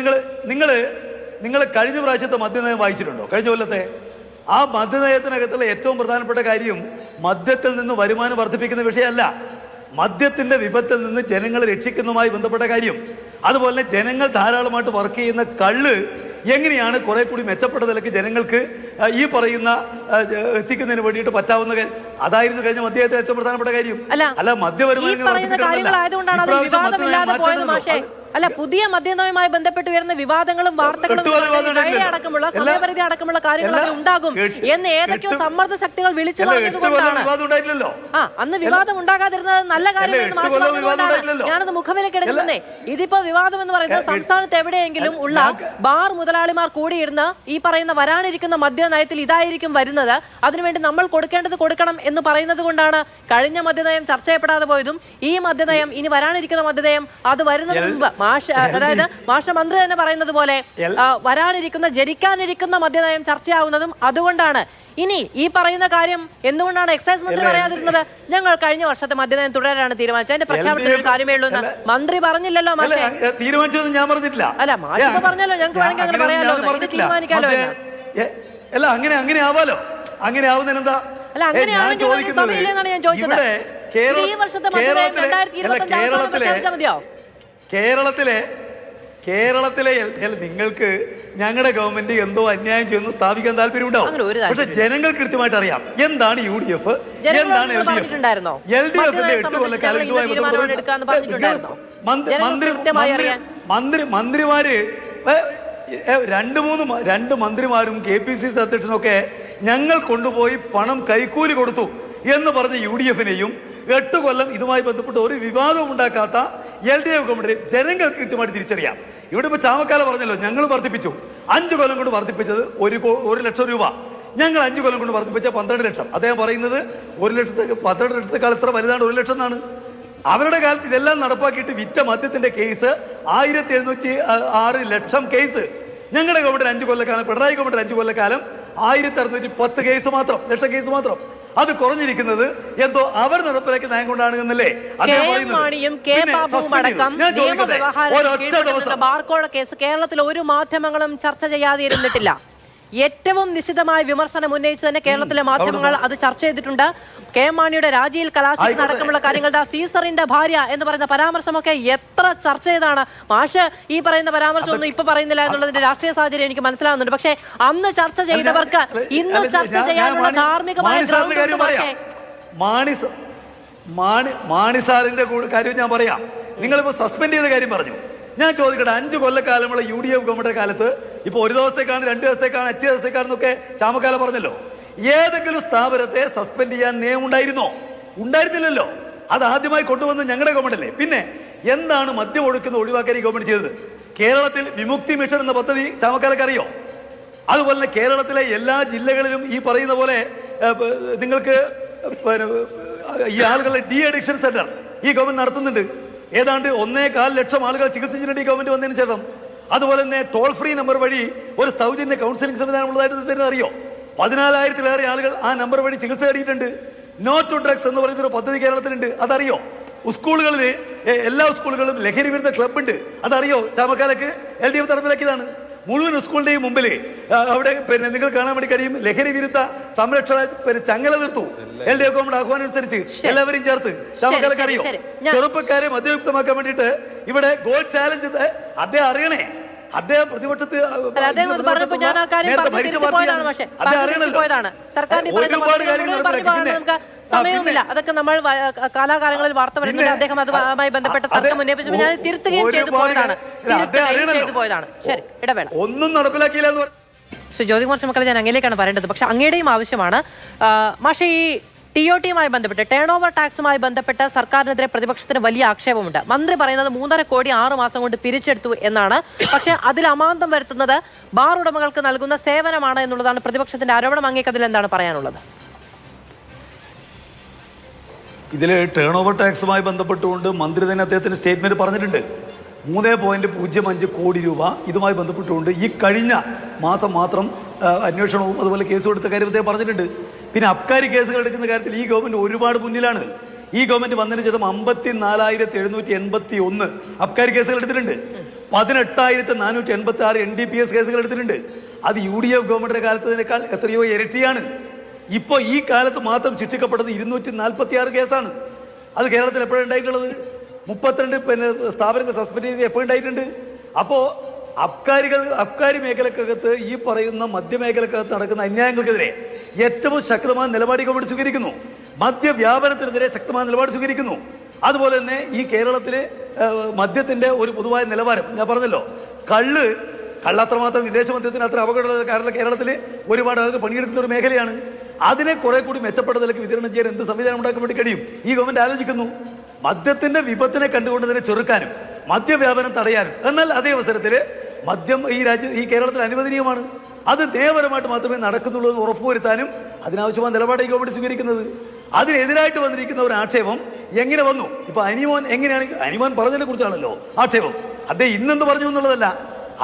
നിങ്ങൾ കഴിഞ്ഞ പ്രാവശ്യത്തെ മദ്യനയം വായിച്ചിട്ടുണ്ടോ? കഴിഞ്ഞ കൊല്ലത്തെ ആ മദ്യനയത്തിനകത്തുള്ള ഏറ്റവും പ്രധാനപ്പെട്ട കാര്യം മദ്യത്തിൽ നിന്ന് വരുമാനം വർദ്ധിപ്പിക്കുന്ന വിഷയമല്ല, മദ്യത്തിന്റെ വിപത്തിൽ നിന്ന് ജനങ്ങളെ രക്ഷിക്കുന്നതുമായി ബന്ധപ്പെട്ട കാര്യം. അതുപോലെ ജനങ്ങൾ ധാരാളമായിട്ട് വർക്ക് ചെയ്യുന്ന കള്ള് എങ്ങനെയാണ് കുറെ കൂടി മെച്ചപ്പെട്ട നിലയ്ക്ക് ജനങ്ങൾക്ക് ഈ പറയുന്ന എത്തിക്കുന്നതിന് വേണ്ടിയിട്ട് പറ്റാവുന്ന കാര്യം. അതായിരുന്നു കഴിഞ്ഞ മദ്യത്തെ ഏറ്റവും പ്രധാനപ്പെട്ട കാര്യം. അല്ല, മദ്യവരുമാനം അല്ല, പുതിയ മദ്യനയവുമായി ബന്ധപ്പെട്ട് വരുന്ന വിവാദങ്ങളും വാർത്തകളും അടക്കമുള്ള സമയപരിധി അടക്കമുള്ള കാര്യങ്ങളൊക്കെ ഉണ്ടാകും എന്ന് ഏതൊക്കെയോ സമ്മർദ്ദ ശക്തികൾ വിളിച്ചു പറഞ്ഞതുകൊണ്ടാണ്. അന്ന് വിവാദം ഉണ്ടാകാതിരുന്നത് നല്ല കാര്യമെന്ന് ഞാനത് മുഖവിലേക്ക് എടുക്കുന്നേ. ഇതിപ്പോ വിവാദം എന്ന് പറയുന്നത് സംസ്ഥാനത്ത് എവിടെയെങ്കിലും ഉള്ള ബാർ മുതലാളിമാർ കൂടിയിരുന്ന് ഈ പറയുന്ന വരാനിരിക്കുന്ന മദ്യനയത്തിൽ ഇതായിരിക്കും വരുന്നത്, അതിനുവേണ്ടി നമ്മൾ കൊടുക്കേണ്ടത് കൊടുക്കണം എന്ന് പറയുന്നത് കൊണ്ടാണ് കഴിഞ്ഞ മദ്യനയം ചർച്ച ചെയ്യപ്പെടാതെ പോയതും ഈ മദ്യനയം ഇനി വരാനിരിക്കുന്ന മദ്യനയം അത് വരുന്നതിന് മുമ്പ് മാഷ മന്ത്രി തന്നെ പറയുന്നത് പോലെ വരാനിരിക്കുന്ന ജനിക്കാനിരിക്കുന്ന മദ്യനയം ചർച്ചയാവുന്നതും അതുകൊണ്ടാണ്. ഇനി ഈ പറയുന്ന കാര്യം എന്തുകൊണ്ടാണ് എക്സൈസ് മന്ത്രി പറയാതിരുന്നത്? ഞങ്ങൾ കഴിഞ്ഞ വർഷത്തെ മദ്യനയം തുടരാനാണ് തീരുമാനിച്ചത്, അതിന്റെ പ്രഖ്യാപനത്തിന് ഒരു കാര്യമേ ഉള്ളൂ എന്ന് മന്ത്രി പറഞ്ഞില്ലല്ലോ. മാഷെ തീരുമാനിച്ചത് ഞാൻ പറഞ്ഞിട്ടില്ല. അല്ല, മാഷ് പറഞ്ഞല്ലോ, ഞങ്ങൾക്ക് വേണമെങ്കിൽ അങ്ങനെ പറയാമല്ലോ, തീരുമാനിക്കാലോ. അല്ല, അങ്ങനെ ആവാലോ. അങ്ങനെ ആവുന്നതിന് എന്താ? അല്ല, അങ്ങനെയാണെങ്കിൽ സമയമില്ലെന്നാണ് ഞാൻ ചോദിച്ചത്. ഈ വർഷത്തെ മദ്യനയം 2025 മതിയോ? കേരളത്തിലെ നിങ്ങൾക്ക് ഞങ്ങളുടെ ഗവൺമെന്റ് എന്തോ അന്യായം ചെയ്യുന്നു സ്ഥാപിക്കാൻ താല്പര്യമുണ്ടാവും. പക്ഷെ ജനങ്ങൾ കൃത്യമായിട്ട് അറിയാം എന്താണ് UDF, എന്താണ് LDF. LDFന്റെ 8 കൊല്ലക്കാലം മന്ത്രിമാര് രണ്ട് മന്ത്രിമാരും KPCC അധ്യക്ഷനൊക്കെ ഞങ്ങൾ കൊണ്ടുപോയി പണം കൈക്കൂലി കൊടുത്തു എന്ന് പറഞ്ഞ UDFനെയും 8 കൊല്ലം ഇതുമായി ബന്ധപ്പെട്ട് ഒരു വിവാദവും ഉണ്ടാക്കാത്ത LDF ഗവൺമെന്റ് ജനങ്ങൾക്ക് കൃത്യമായിട്ട് തിരിച്ചറിയാം. ഇവിടെ ഇപ്പൊ ചാമക്കാല പറഞ്ഞല്ലോ, ഞങ്ങൾ വർദ്ധിപ്പിച്ചു. 5 കൊല്ലം കൊണ്ട് വർദ്ധിപ്പിച്ചത് 1 ലക്ഷം രൂപ. ഞങ്ങൾ 5 കൊല്ലം കൊണ്ട് വർദ്ധിപ്പിച്ച 12 ലക്ഷം. അദ്ദേഹം പറയുന്നത് 12 ലക്ഷത്തേക്കാൾ എത്ര വലുതാണ് 1 ലക്ഷം എന്നാണ്. അവരുടെ കാലത്ത് ഇതെല്ലാം നടപ്പാക്കിയിട്ട് വിറ്റ മദ്യത്തിന്റെ കേസ് 1706 ലക്ഷം കേസ്. ഞങ്ങളുടെ ഗവൺമെന്റ് 5 കൊല്ലക്കാലം, പിണറായി ഗവൺമെന്റ് 5 കൊല്ലക്കാലം 1610 കേസ് മാത്രം, ലക്ഷം കേസ് മാത്രം. അത് കുറഞ്ഞിരിക്കുന്നത് എന്തോ അവർ നടപ്പിലാക്കിയ നയം കൊണ്ടാണ് എന്നല്ലേ അദ്ദേഹം പറയുന്നത്. ബാർക്കോഴ കേസ് കേരളത്തിൽ ഒരു മാധ്യമങ്ങളും ചർച്ച ചെയ്യാതെ ഇരുന്നിട്ടില്ല. ഏറ്റവും നിശിതമായ വിമർശനം ഉന്നയിച്ചു തന്നെ കേരളത്തിലെ മാധ്യമങ്ങൾ അത് ചർച്ച ചെയ്തിട്ടുണ്ട്. KM മാണിയുടെ രാജിയിൽ കലാശിക്കുന്ന അടക്കമുള്ള കാര്യങ്ങൾ, സീസറിന്റെ ഭാര്യ എന്ന് പറയുന്ന പരാമർശമൊക്കെ എത്ര ചർച്ച ചെയ്താണ്. മാഷ് ഈ പറയുന്ന പരാമർശം ഒന്നും ഇപ്പൊ പറയുന്നില്ല എന്നുള്ളതിന്റെ രാഷ്ട്രീയ സാഹചര്യം എനിക്ക് മനസ്സിലാവുന്നുണ്ട്. പക്ഷെ അന്ന് ചർച്ച ചെയ്തവർക്ക് ഇന്ന് ചർച്ച ചെയ്യാനുള്ള ധാർമ്മികമായ മാണി സാറിന്റെ കാര്യം ഞാൻ പറയാം. നിങ്ങളിപ്പോ സസ്പെൻഡ് ചെയ്ത കാര്യം പറഞ്ഞു. ഞാൻ ചോദിക്കട്ടെ, 5 കൊല്ലക്കാലമുള്ള UDF ഗവൺമെന്റ് കാലത്ത് ഇപ്പൊ 1 ദിവസത്തേക്കാണ്, 2 ദിവസത്തേക്കാണ്, 5 ദിവസത്തേക്കാണെന്നൊക്കെ ചാമക്കാല പറഞ്ഞല്ലോ. ഏതെങ്കിലും സ്ഥാപനത്തെ സസ്പെൻഡ് ചെയ്യാൻ നിയമം ഉണ്ടായിരുന്നോ? ഉണ്ടായിരുന്നില്ലല്ലോ. അത് ആദ്യമായി കൊണ്ടുവന്ന് ഞങ്ങളുടെ ഗവൺമെന്റ് അല്ലേ. പിന്നെ എന്താണ് മദ്യം ഒഴുക്കുന്ന ഒഴിവാക്കാൻ ഈ ഗവൺമെന്റ് ചെയ്തത്? കേരളത്തിൽ വിമുക്തി മിഷൻ എന്ന പദ്ധതി ചാമക്കാലക്ക് അറിയോ? അതുപോലെ തന്നെ കേരളത്തിലെ എല്ലാ ജില്ലകളിലും ഈ പറയുന്ന പോലെ നിങ്ങൾക്ക് ഈ ആളുകളുടെ ഡി അഡിക്ഷൻ സെന്റർ ഈ ഗവൺമെന്റ് നടത്തുന്നുണ്ട്. ഏതാണ്ട് 1.25 ലക്ഷം ആളുകൾ ചികിത്സിച്ചിട്ടുണ്ട് ഈ ഗവൺമെന്റ് വന്നതിന് ശേഷം. അതുപോലെ തന്നെ ടോൾ ഫ്രീ നമ്പർ വഴി ഒരു സൗജന്യ കൗൺസിലിംഗ് സംവിധാനം ഉള്ളതായിട്ട് അറിയോ? 14,000-ലേറെ ആളുകൾ ആ നമ്പർ വഴി ചികിത്സ നേടിയിട്ടുണ്ട്. നോ ടു ഡ്രഗ്സ് എന്ന് പറയുന്ന ഒരു പദ്ധതി കേരളത്തിലുണ്ട്, അതറിയോ? സ്കൂളുകളിൽ എല്ലാ സ്കൂളുകളിലും ലഹരി വിരുദ്ധ ക്ലബ് ഉണ്ട്, അതറിയോ? ചാമക്കാലക്ക് LDF നടപ്പിലാക്കിയതാണ്. മുഴുവൻ സ്കൂളിന്റെയും മുമ്പിൽ അവിടെ നിങ്ങൾ കാണാൻ വേണ്ടി കഴിയും ലഹരി വിരുദ്ധ സംരക്ഷണ ചങ്ങല തീർത്തു. LDF ഗവൺമെന്റ് ആഹ്വാനം അനുസരിച്ച് എല്ലാവരെയും ചേർത്ത്. ചാമക്കാലക്ക് അറിയോ? ചെറുപ്പക്കാരെ മദ്യയുക്തമാക്കാൻ വേണ്ടിയിട്ട് ഇവിടെ ഗോൾഡ് ചാലഞ്ച് അദ്ദേഹം അറിയണേ. അദ്ദേഹം പ്രതിപക്ഷത്ത് നേരത്തെ ഭരിച്ച പാർട്ടിയാണ്. അദ്ദേഹം അറിയണല്ലോ. ഒരുപാട് കാര്യങ്ങൾ സമയവുമില്ല, അതൊക്കെ നമ്മൾ കാലാകാലങ്ങളിൽ വാർത്ത വരുന്നില്ല. അദ്ദേഹം അതുമായി ബന്ധപ്പെട്ട തർക്കം ഉന്നയിച്ചപ്പോൾ ഞാൻ തിരുത്തുകയും ചെയ്തു പോയതാണ്. ശരി, ഇടവേള. ഒന്നും നടപ്പിലാക്കിയില്ല എന്ന് പറഞ്ഞു. ശ്രീ ജ്യോതികുമാർ ചമക്കല, ഞാൻ അങ്ങയിലേക്കാണ് പറയേണ്ടത്. പക്ഷെ അങ്ങയുടെയും ആവശ്യമാണ്. പക്ഷേ ഈ TOT-യുമായി ബന്ധപ്പെട്ട്, ടേൺ ഓവർ ടാക്സുമായി ബന്ധപ്പെട്ട് സർക്കാരിനെതിരെ പ്രതിപക്ഷത്തിന് വലിയ ആക്ഷേപമുണ്ട്. മന്ത്രി പറയുന്നത് 3.5 കോടി 6 മാസം കൊണ്ട് പിരിച്ചെടുത്തു എന്നാണ്. പക്ഷെ അതിൽ അമാന്തം വരുത്തുന്നത് ബാർ ഉടമകൾക്ക് നൽകുന്ന സേവനമാണ് എന്നുള്ളതാണ് പ്രതിപക്ഷത്തിന്റെ ആരോപണം. അങ്ങേക്ക് അതിൽ എന്താണ് പറയാനുള്ളത്? ഇതിൽ ടേൺ ഓവർ ടാക്സുമായി ബന്ധപ്പെട്ടുകൊണ്ട് മന്ത്രി തന്നെ അദ്ദേഹത്തിന് സ്റ്റേറ്റ്മെന്റ് പറഞ്ഞിട്ടുണ്ട്. 3.05 കോടി രൂപ ഇതുമായി ബന്ധപ്പെട്ടുകൊണ്ട് ഈ കഴിഞ്ഞ മാസം മാത്രം അന്വേഷണവും അതുപോലെ കേസ് കൊടുത്ത കാര്യം അദ്ദേഹം പറഞ്ഞിട്ടുണ്ട്. പിന്നെ അബ്കാരി കേസുകൾ എടുക്കുന്ന കാര്യത്തിൽ ഈ ഗവൺമെൻറ് ഒരുപാട് മുന്നിലാണ്. ഈ ഗവൺമെൻറ് വന്നതിന് ശേഷം 54,781 അബ്കാരി കേസുകൾ എടുത്തിട്ടുണ്ട്. 18,486 NDPS കേസുകൾ എടുത്തിട്ടുണ്ട്. അത് UDF ഗവൺമെൻറ്റിൻ്റെ കാലത്തതിനേക്കാൾ എത്രയോ ഇരട്ടിയാണ്. ഇപ്പോൾ ഈ കാലത്ത് മാത്രം ശിക്ഷിക്കപ്പെട്ടത് 246 കേസാണ്. അത് കേരളത്തിൽ എപ്പോഴും ഉണ്ടായിട്ടുള്ളത്? 32 സ്ഥാപനങ്ങൾ സസ്പെൻഡ് ചെയ്ത് എപ്പോഴുണ്ടായിട്ടുണ്ട്. അപ്പോൾ അബ്കാരി മേഖലക്കകത്ത് ഈ പറയുന്ന മദ്യമേഖലക്കകത്ത് നടക്കുന്ന അന്യായങ്ങൾക്കെതിരെ ഏറ്റവും ശക്തമായ നിലപാട് ഗവൺമെന്റ് സ്വീകരിക്കുന്നു. മദ്യവ്യാപനത്തിനെതിരെ ശക്തമായ നിലപാട് സ്വീകരിക്കുന്നു. അതുപോലെ തന്നെ ഈ കേരളത്തിലെ മദ്യത്തിൻ്റെ ഒരു പൊതുവായ നിലവാരം ഞാൻ പറഞ്ഞല്ലോ. കള്ളത്രമാത്രം വിദേശ മദ്യത്തിന് അത്ര അപകടമുള്ള കാരണം കേരളത്തിൽ ഒരുപാട് ആൾക്ക് പണിയെടുക്കുന്ന ഒരു മേഖലയാണ്. അതിനെ കുറെ കൂടി മെച്ചപ്പെട്ട നിലയ്ക്ക് വിതരണം ചെയ്യാൻ എന്ത് സംവിധാനം ഉണ്ടാക്കാൻ വേണ്ടി കഴിയും ഈ ഗവൺമെന്റ് ആലോചിക്കുന്നു. മദ്യത്തിന്റെ വിപത്തിനെ കണ്ടുകൊണ്ട് തന്നെ ചെറുക്കാനും മദ്യവ്യാപനം തടയാനും. എന്നാൽ അതേ അവസരത്തിൽ മദ്യം ഈ കേരളത്തിൽ അനുവദനീയമാണ്. അത് നിയമപരമായിട്ട് മാത്രമേ നടക്കുന്നുള്ളൂ എന്ന് ഉറപ്പുവരുത്താനും അതിനാവശ്യമായ നിലപാട് ഈ ഗവൺമെന്റ് സ്വീകരിക്കുന്നത്. അതിനെതിരായിട്ട് വന്നിരിക്കുന്ന ഒരു ആക്ഷേപം എങ്ങനെ വന്നു? ഇപ്പൊ അനിമോൻ പറഞ്ഞതിനെ കുറിച്ചാണല്ലോ ആക്ഷേപം. അദ്ദേഹം ഇന്നെന്ത് പറഞ്ഞു എന്നുള്ളതല്ല,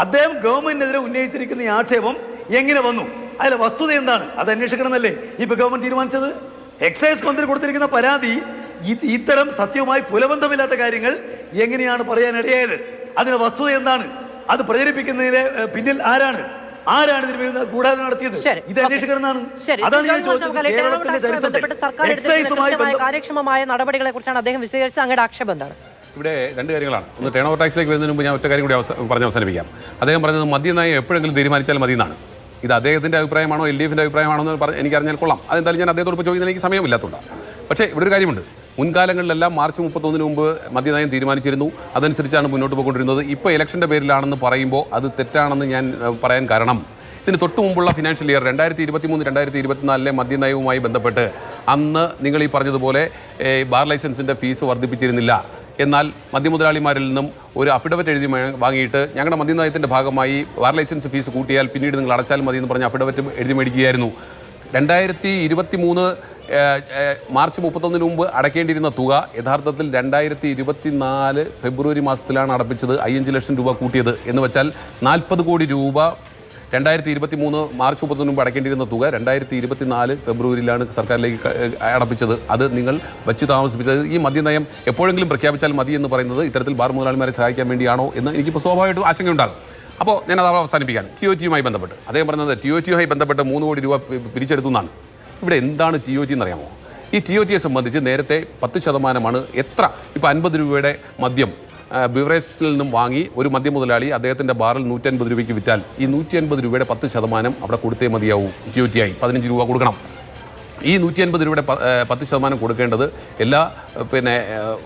അദ്ദേഹം ഗവൺമെന്റിനെതിരെ ഉന്നയിച്ചിരിക്കുന്ന ഈ ആക്ഷേപം എങ്ങനെ വന്നു, അതിലെ വസ്തുത എന്താണ്, അത് അന്വേഷിക്കണമെന്നല്ലേ ഇപ്പൊ ഗവൺമെന്റ് തീരുമാനിച്ചത്. എക്സൈസ് മന്ത്രി കൊടുത്തിരിക്കുന്ന പരാതി ഇത്തരം സത്യവുമായി പുലബന്ധമില്ലാത്ത കാര്യങ്ങൾ എങ്ങനെയാണ് പറയാനിടയായത്, അതിന്റെ വസ്തുത എന്താണ്, അത് പ്രചരിപ്പിക്കുന്നതിന് പിന്നിൽ ആരാണ് ഇതിന് ഗൂഢാലോചന നടത്തിയത്, ഇത് അന്വേഷിക്കണമെന്നാണ്. അതാണ് ഞാൻ ചോദിച്ചത്. കേരളത്തിന്റെ ചരിത്രത്തിൽ കാര്യക്ഷമമായ നടപടികളെ കുറിച്ചാണ് അദ്ദേഹം വിശദീകരിച്ചത്. അങ്ങയുടെ ആക്ഷേപം എന്താണ്? ഇവിടെ രണ്ട് കാര്യങ്ങളാണ്. ഒന്ന്, ടേൺ ഓവർ ടാക്സിലേക്ക് വരുന്നതിന് മുമ്പ് ഞാൻ ഒറ്റ കാര്യം കൂടി പറഞ്ഞ് അവസാനിപ്പിക്കാം. അദ്ദേഹം പറഞ്ഞത് മദ്യനയം എപ്പോഴെങ്കിലും തീരുമാനിച്ചാൽ മതി എന്നാണ്. ഇത് അദ്ദേഹത്തിൻ്റെ അഭിപ്രായമാണോ LDFിൻ്റെ അഭിപ്രായമാണോ എന്ന് എനിക്കറിഞ്ഞാൽ കൊള്ളാം. അതെന്തായാലും ഞാൻ അദ്ദേഹത്തോട് ഇപ്പോൾ ചോദിക്കുന്നതിന് എനിക്ക് സമയമില്ലാത്തതുകൊണ്ട്. പക്ഷേ ഇവിടെ ഒരു കാര്യമുണ്ട്. മുൻകാലങ്ങളിലെല്ലാം മാർച്ച് 31 മുമ്പ് മദ്യനയം തീരുമാനിച്ചിരുന്നു. അതനുസരിച്ചാണ് മുന്നോട്ട് പോയിക്കൊണ്ടിരുന്നത്. ഇപ്പോൾ ഇലക്ഷൻ്റെ പേരിലാണെന്ന് പറയുമ്പോൾ അത് തെറ്റാണെന്ന് ഞാൻ പറയാൻ കാരണം, ഇതിന് തൊട്ട് മുമ്പുള്ള ഫിനാൻഷ്യൽ ഇയർ 2023-2024 മദ്യനയവുമായി ബന്ധപ്പെട്ട് അന്ന് നിങ്ങൾ ഈ പറഞ്ഞതുപോലെ ബാർ ലൈസൻസിൻ്റെ ഫീസ് വർദ്ധിപ്പിച്ചിരുന്നില്ല. എന്നാൽ മദ്യമുതലാളിമാരിൽ നിന്നും ഒരു അഫിഡവിറ്റ് എഴുതി വാങ്ങിയിട്ട് ഞങ്ങളുടെ മദ്യനയത്തിൻ്റെ ഭാഗമായി ബാർ ലൈസൻസ് ഫീസ് കൂട്ടിയാൽ പിന്നീട് നിങ്ങൾ അടച്ചാൽ മതി എന്ന് പറഞ്ഞ് അഫിഡവിറ്റ് എഴുതി മേടിക്കുകയായിരുന്നു. 2023 മാർച്ച് 31 മുമ്പ് അടയ്ക്കേണ്ടിയിരുന്ന തുക യഥാർത്ഥത്തിൽ 2024 ഫെബ്രുവരി മാസത്തിലാണ് അടപ്പിച്ചത്. 5 ലക്ഷം രൂപ കൂട്ടിയത് എന്ന് വെച്ചാൽ 40 കോടി രൂപ 2023 മാർച്ച് 31 മുമ്പ് അടയ്ക്കേണ്ടിയിരുന്ന തുക 2024 ഫെബ്രുവരിയിലാണ് സർക്കാരിലേക്ക് അടപ്പിച്ചത്. അത് നിങ്ങൾ വച്ച് താമസിപ്പിച്ചത്. ഈ മദ്യനയം എപ്പോഴെങ്കിലും പ്രഖ്യാപിച്ചാൽ മതി എന്ന് പറയുന്നത് ഇത്തരത്തിൽ ബാർ മുതലാളിമാരെ സഹായിക്കാൻ വേണ്ടിയാണോ എന്ന് എനിക്കിപ്പോൾ സ്വാഭാവികമായിട്ടും ആശങ്കയുണ്ടാകും. അപ്പോൾ ഞാനത് അവസാനിപ്പിക്കുകയാണ്. TOT-യുമായി ബന്ധപ്പെട്ട് അദ്ദേഹം പറഞ്ഞത് TOT-യുമായി ബന്ധപ്പെട്ട് 3 കോടി രൂപ പിരിച്ചെടുത്തു എന്നാണ്. ഇവിടെ എന്താണ് TOT എന്നറിയാമോ? ഈ TOT-യെ സംബന്ധിച്ച് നേരത്തെ 10% എത്ര ഇപ്പോൾ 50 രൂപയുടെ മദ്യം ബിവറേജിൽ നിന്നും വാങ്ങി ഒരു മദ്യ മുതലാളി അദ്ദേഹത്തിൻ്റെ ബാറിൽ 150 രൂപയ്ക്ക് വിറ്റാൽ ഈ 150 രൂപയുടെ 10% അവിടെ കൊടുത്തേ മതിയാവും. TOT-ആയി 15 രൂപ കൊടുക്കണം. ഈ 150 രൂപയുടെ 10% കൊടുക്കേണ്ടത്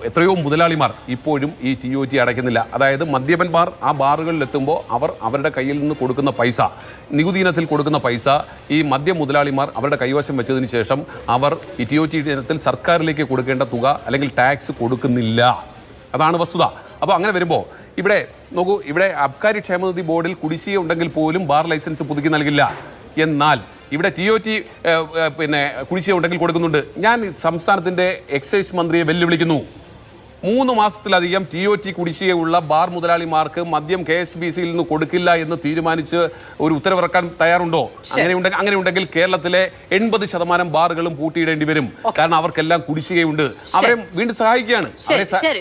എത്രയോ മുതലാളിമാർ ഇപ്പോഴും ഈ TOT അടയ്ക്കുന്നില്ല. അതായത് മദ്യപന്മാർ ആ ബാറുകളിലെത്തുമ്പോൾ അവരുടെ കയ്യിൽ നിന്ന് കൊടുക്കുന്ന പൈസ, നികുതി ഇനത്തിൽ കൊടുക്കുന്ന പൈസ ഈ മദ്യ മുതലാളിമാർ അവരുടെ കൈവശം വെച്ചതിന് ശേഷം അവർ ഈ TOT ഇനത്തിൽ സർക്കാരിലേക്ക് കൊടുക്കേണ്ട തുക അല്ലെങ്കിൽ ടാക്സ് കൊടുക്കുന്നില്ല. അതാണ് വസ്തുത. അപ്പോൾ അങ്ങനെ വരുമ്പോൾ ഇവിടെ നോക്കൂ, ഇവിടെ അബ്കാരി ക്ഷേമനിധി ബോർഡിൽ കുടിശ്ശിക ഉണ്ടെങ്കിൽ പോലും ബാർ ലൈസൻസ് പുതുക്കി നൽകില്ല. എന്നാൽ ഇവിടെ TOT കുടിശ്ശിക ഉണ്ടെങ്കിൽ കൊടുക്കുന്നുണ്ട്. ഞാൻ സംസ്ഥാനത്തിൻ്റെ എക്സൈസ് മന്ത്രിയെ വെല്ലുവിളിക്കുന്നു. 3 മാസത്തിലധികം TOT കുടിശ്ശികയുള്ള ബാർ മുതലാളിമാർക്ക് മദ്യം KSBC-യിൽ നിന്ന് കൊടുക്കില്ല എന്ന് തീരുമാനിച്ച് ഒരു ഉത്തരവിറക്കാൻ തയ്യാറുണ്ടോ? അങ്ങനെയുണ്ടെങ്കിൽ കേരളത്തിലെ 80% ബാറുകളും പൂട്ടിയിടേണ്ടി വരും. കാരണം അവർക്കെല്ലാം കുടിശ്ശികയുണ്ട്. അവരെ വീണ്ടും സഹായിക്കുകയാണ്.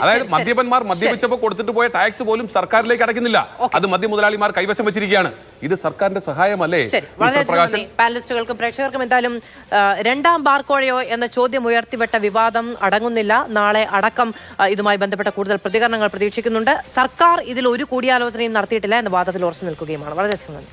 അതായത് മദ്യപന്മാർ മദ്യപിച്ചപ്പോൾ കൊടുത്തിട്ട് പോയ ടാക്സ് പോലും സർക്കാരിലേക്ക് അടയ്ക്കുന്നില്ല. അത് മദ്യ മുതലാളിമാർ കൈവശം വെച്ചിരിക്കുകയാണ്. ഇത് സർക്കാരിന്റെ സഹായമല്ലേ മിസ്റ്റർ പ്രകാശൻ? പാനലിസ്റ്റുകൾക്കും പ്രേക്ഷകർക്കും എന്തായാലും രണ്ടാം ബാർക്കോഴയോ എന്ന ചോദ്യം ഉയർത്തിവിട്ട വിവാദം അടങ്ങുന്നില്ല. നാളെ അടക്കം ഇതുമായി ബന്ധപ്പെട്ട കൂടുതൽ പ്രതികരണങ്ങൾ പ്രതീക്ഷിക്കുന്നുണ്ട്. സർക്കാർ ഇതിൽ ഒരു കൂടിയാലോചനയും നടത്തിയിട്ടില്ല എന്ന വാദത്തിൽ ഉറച്ചു നിൽക്കുകയുമാണ്. വളരെയധികം നന്ദി.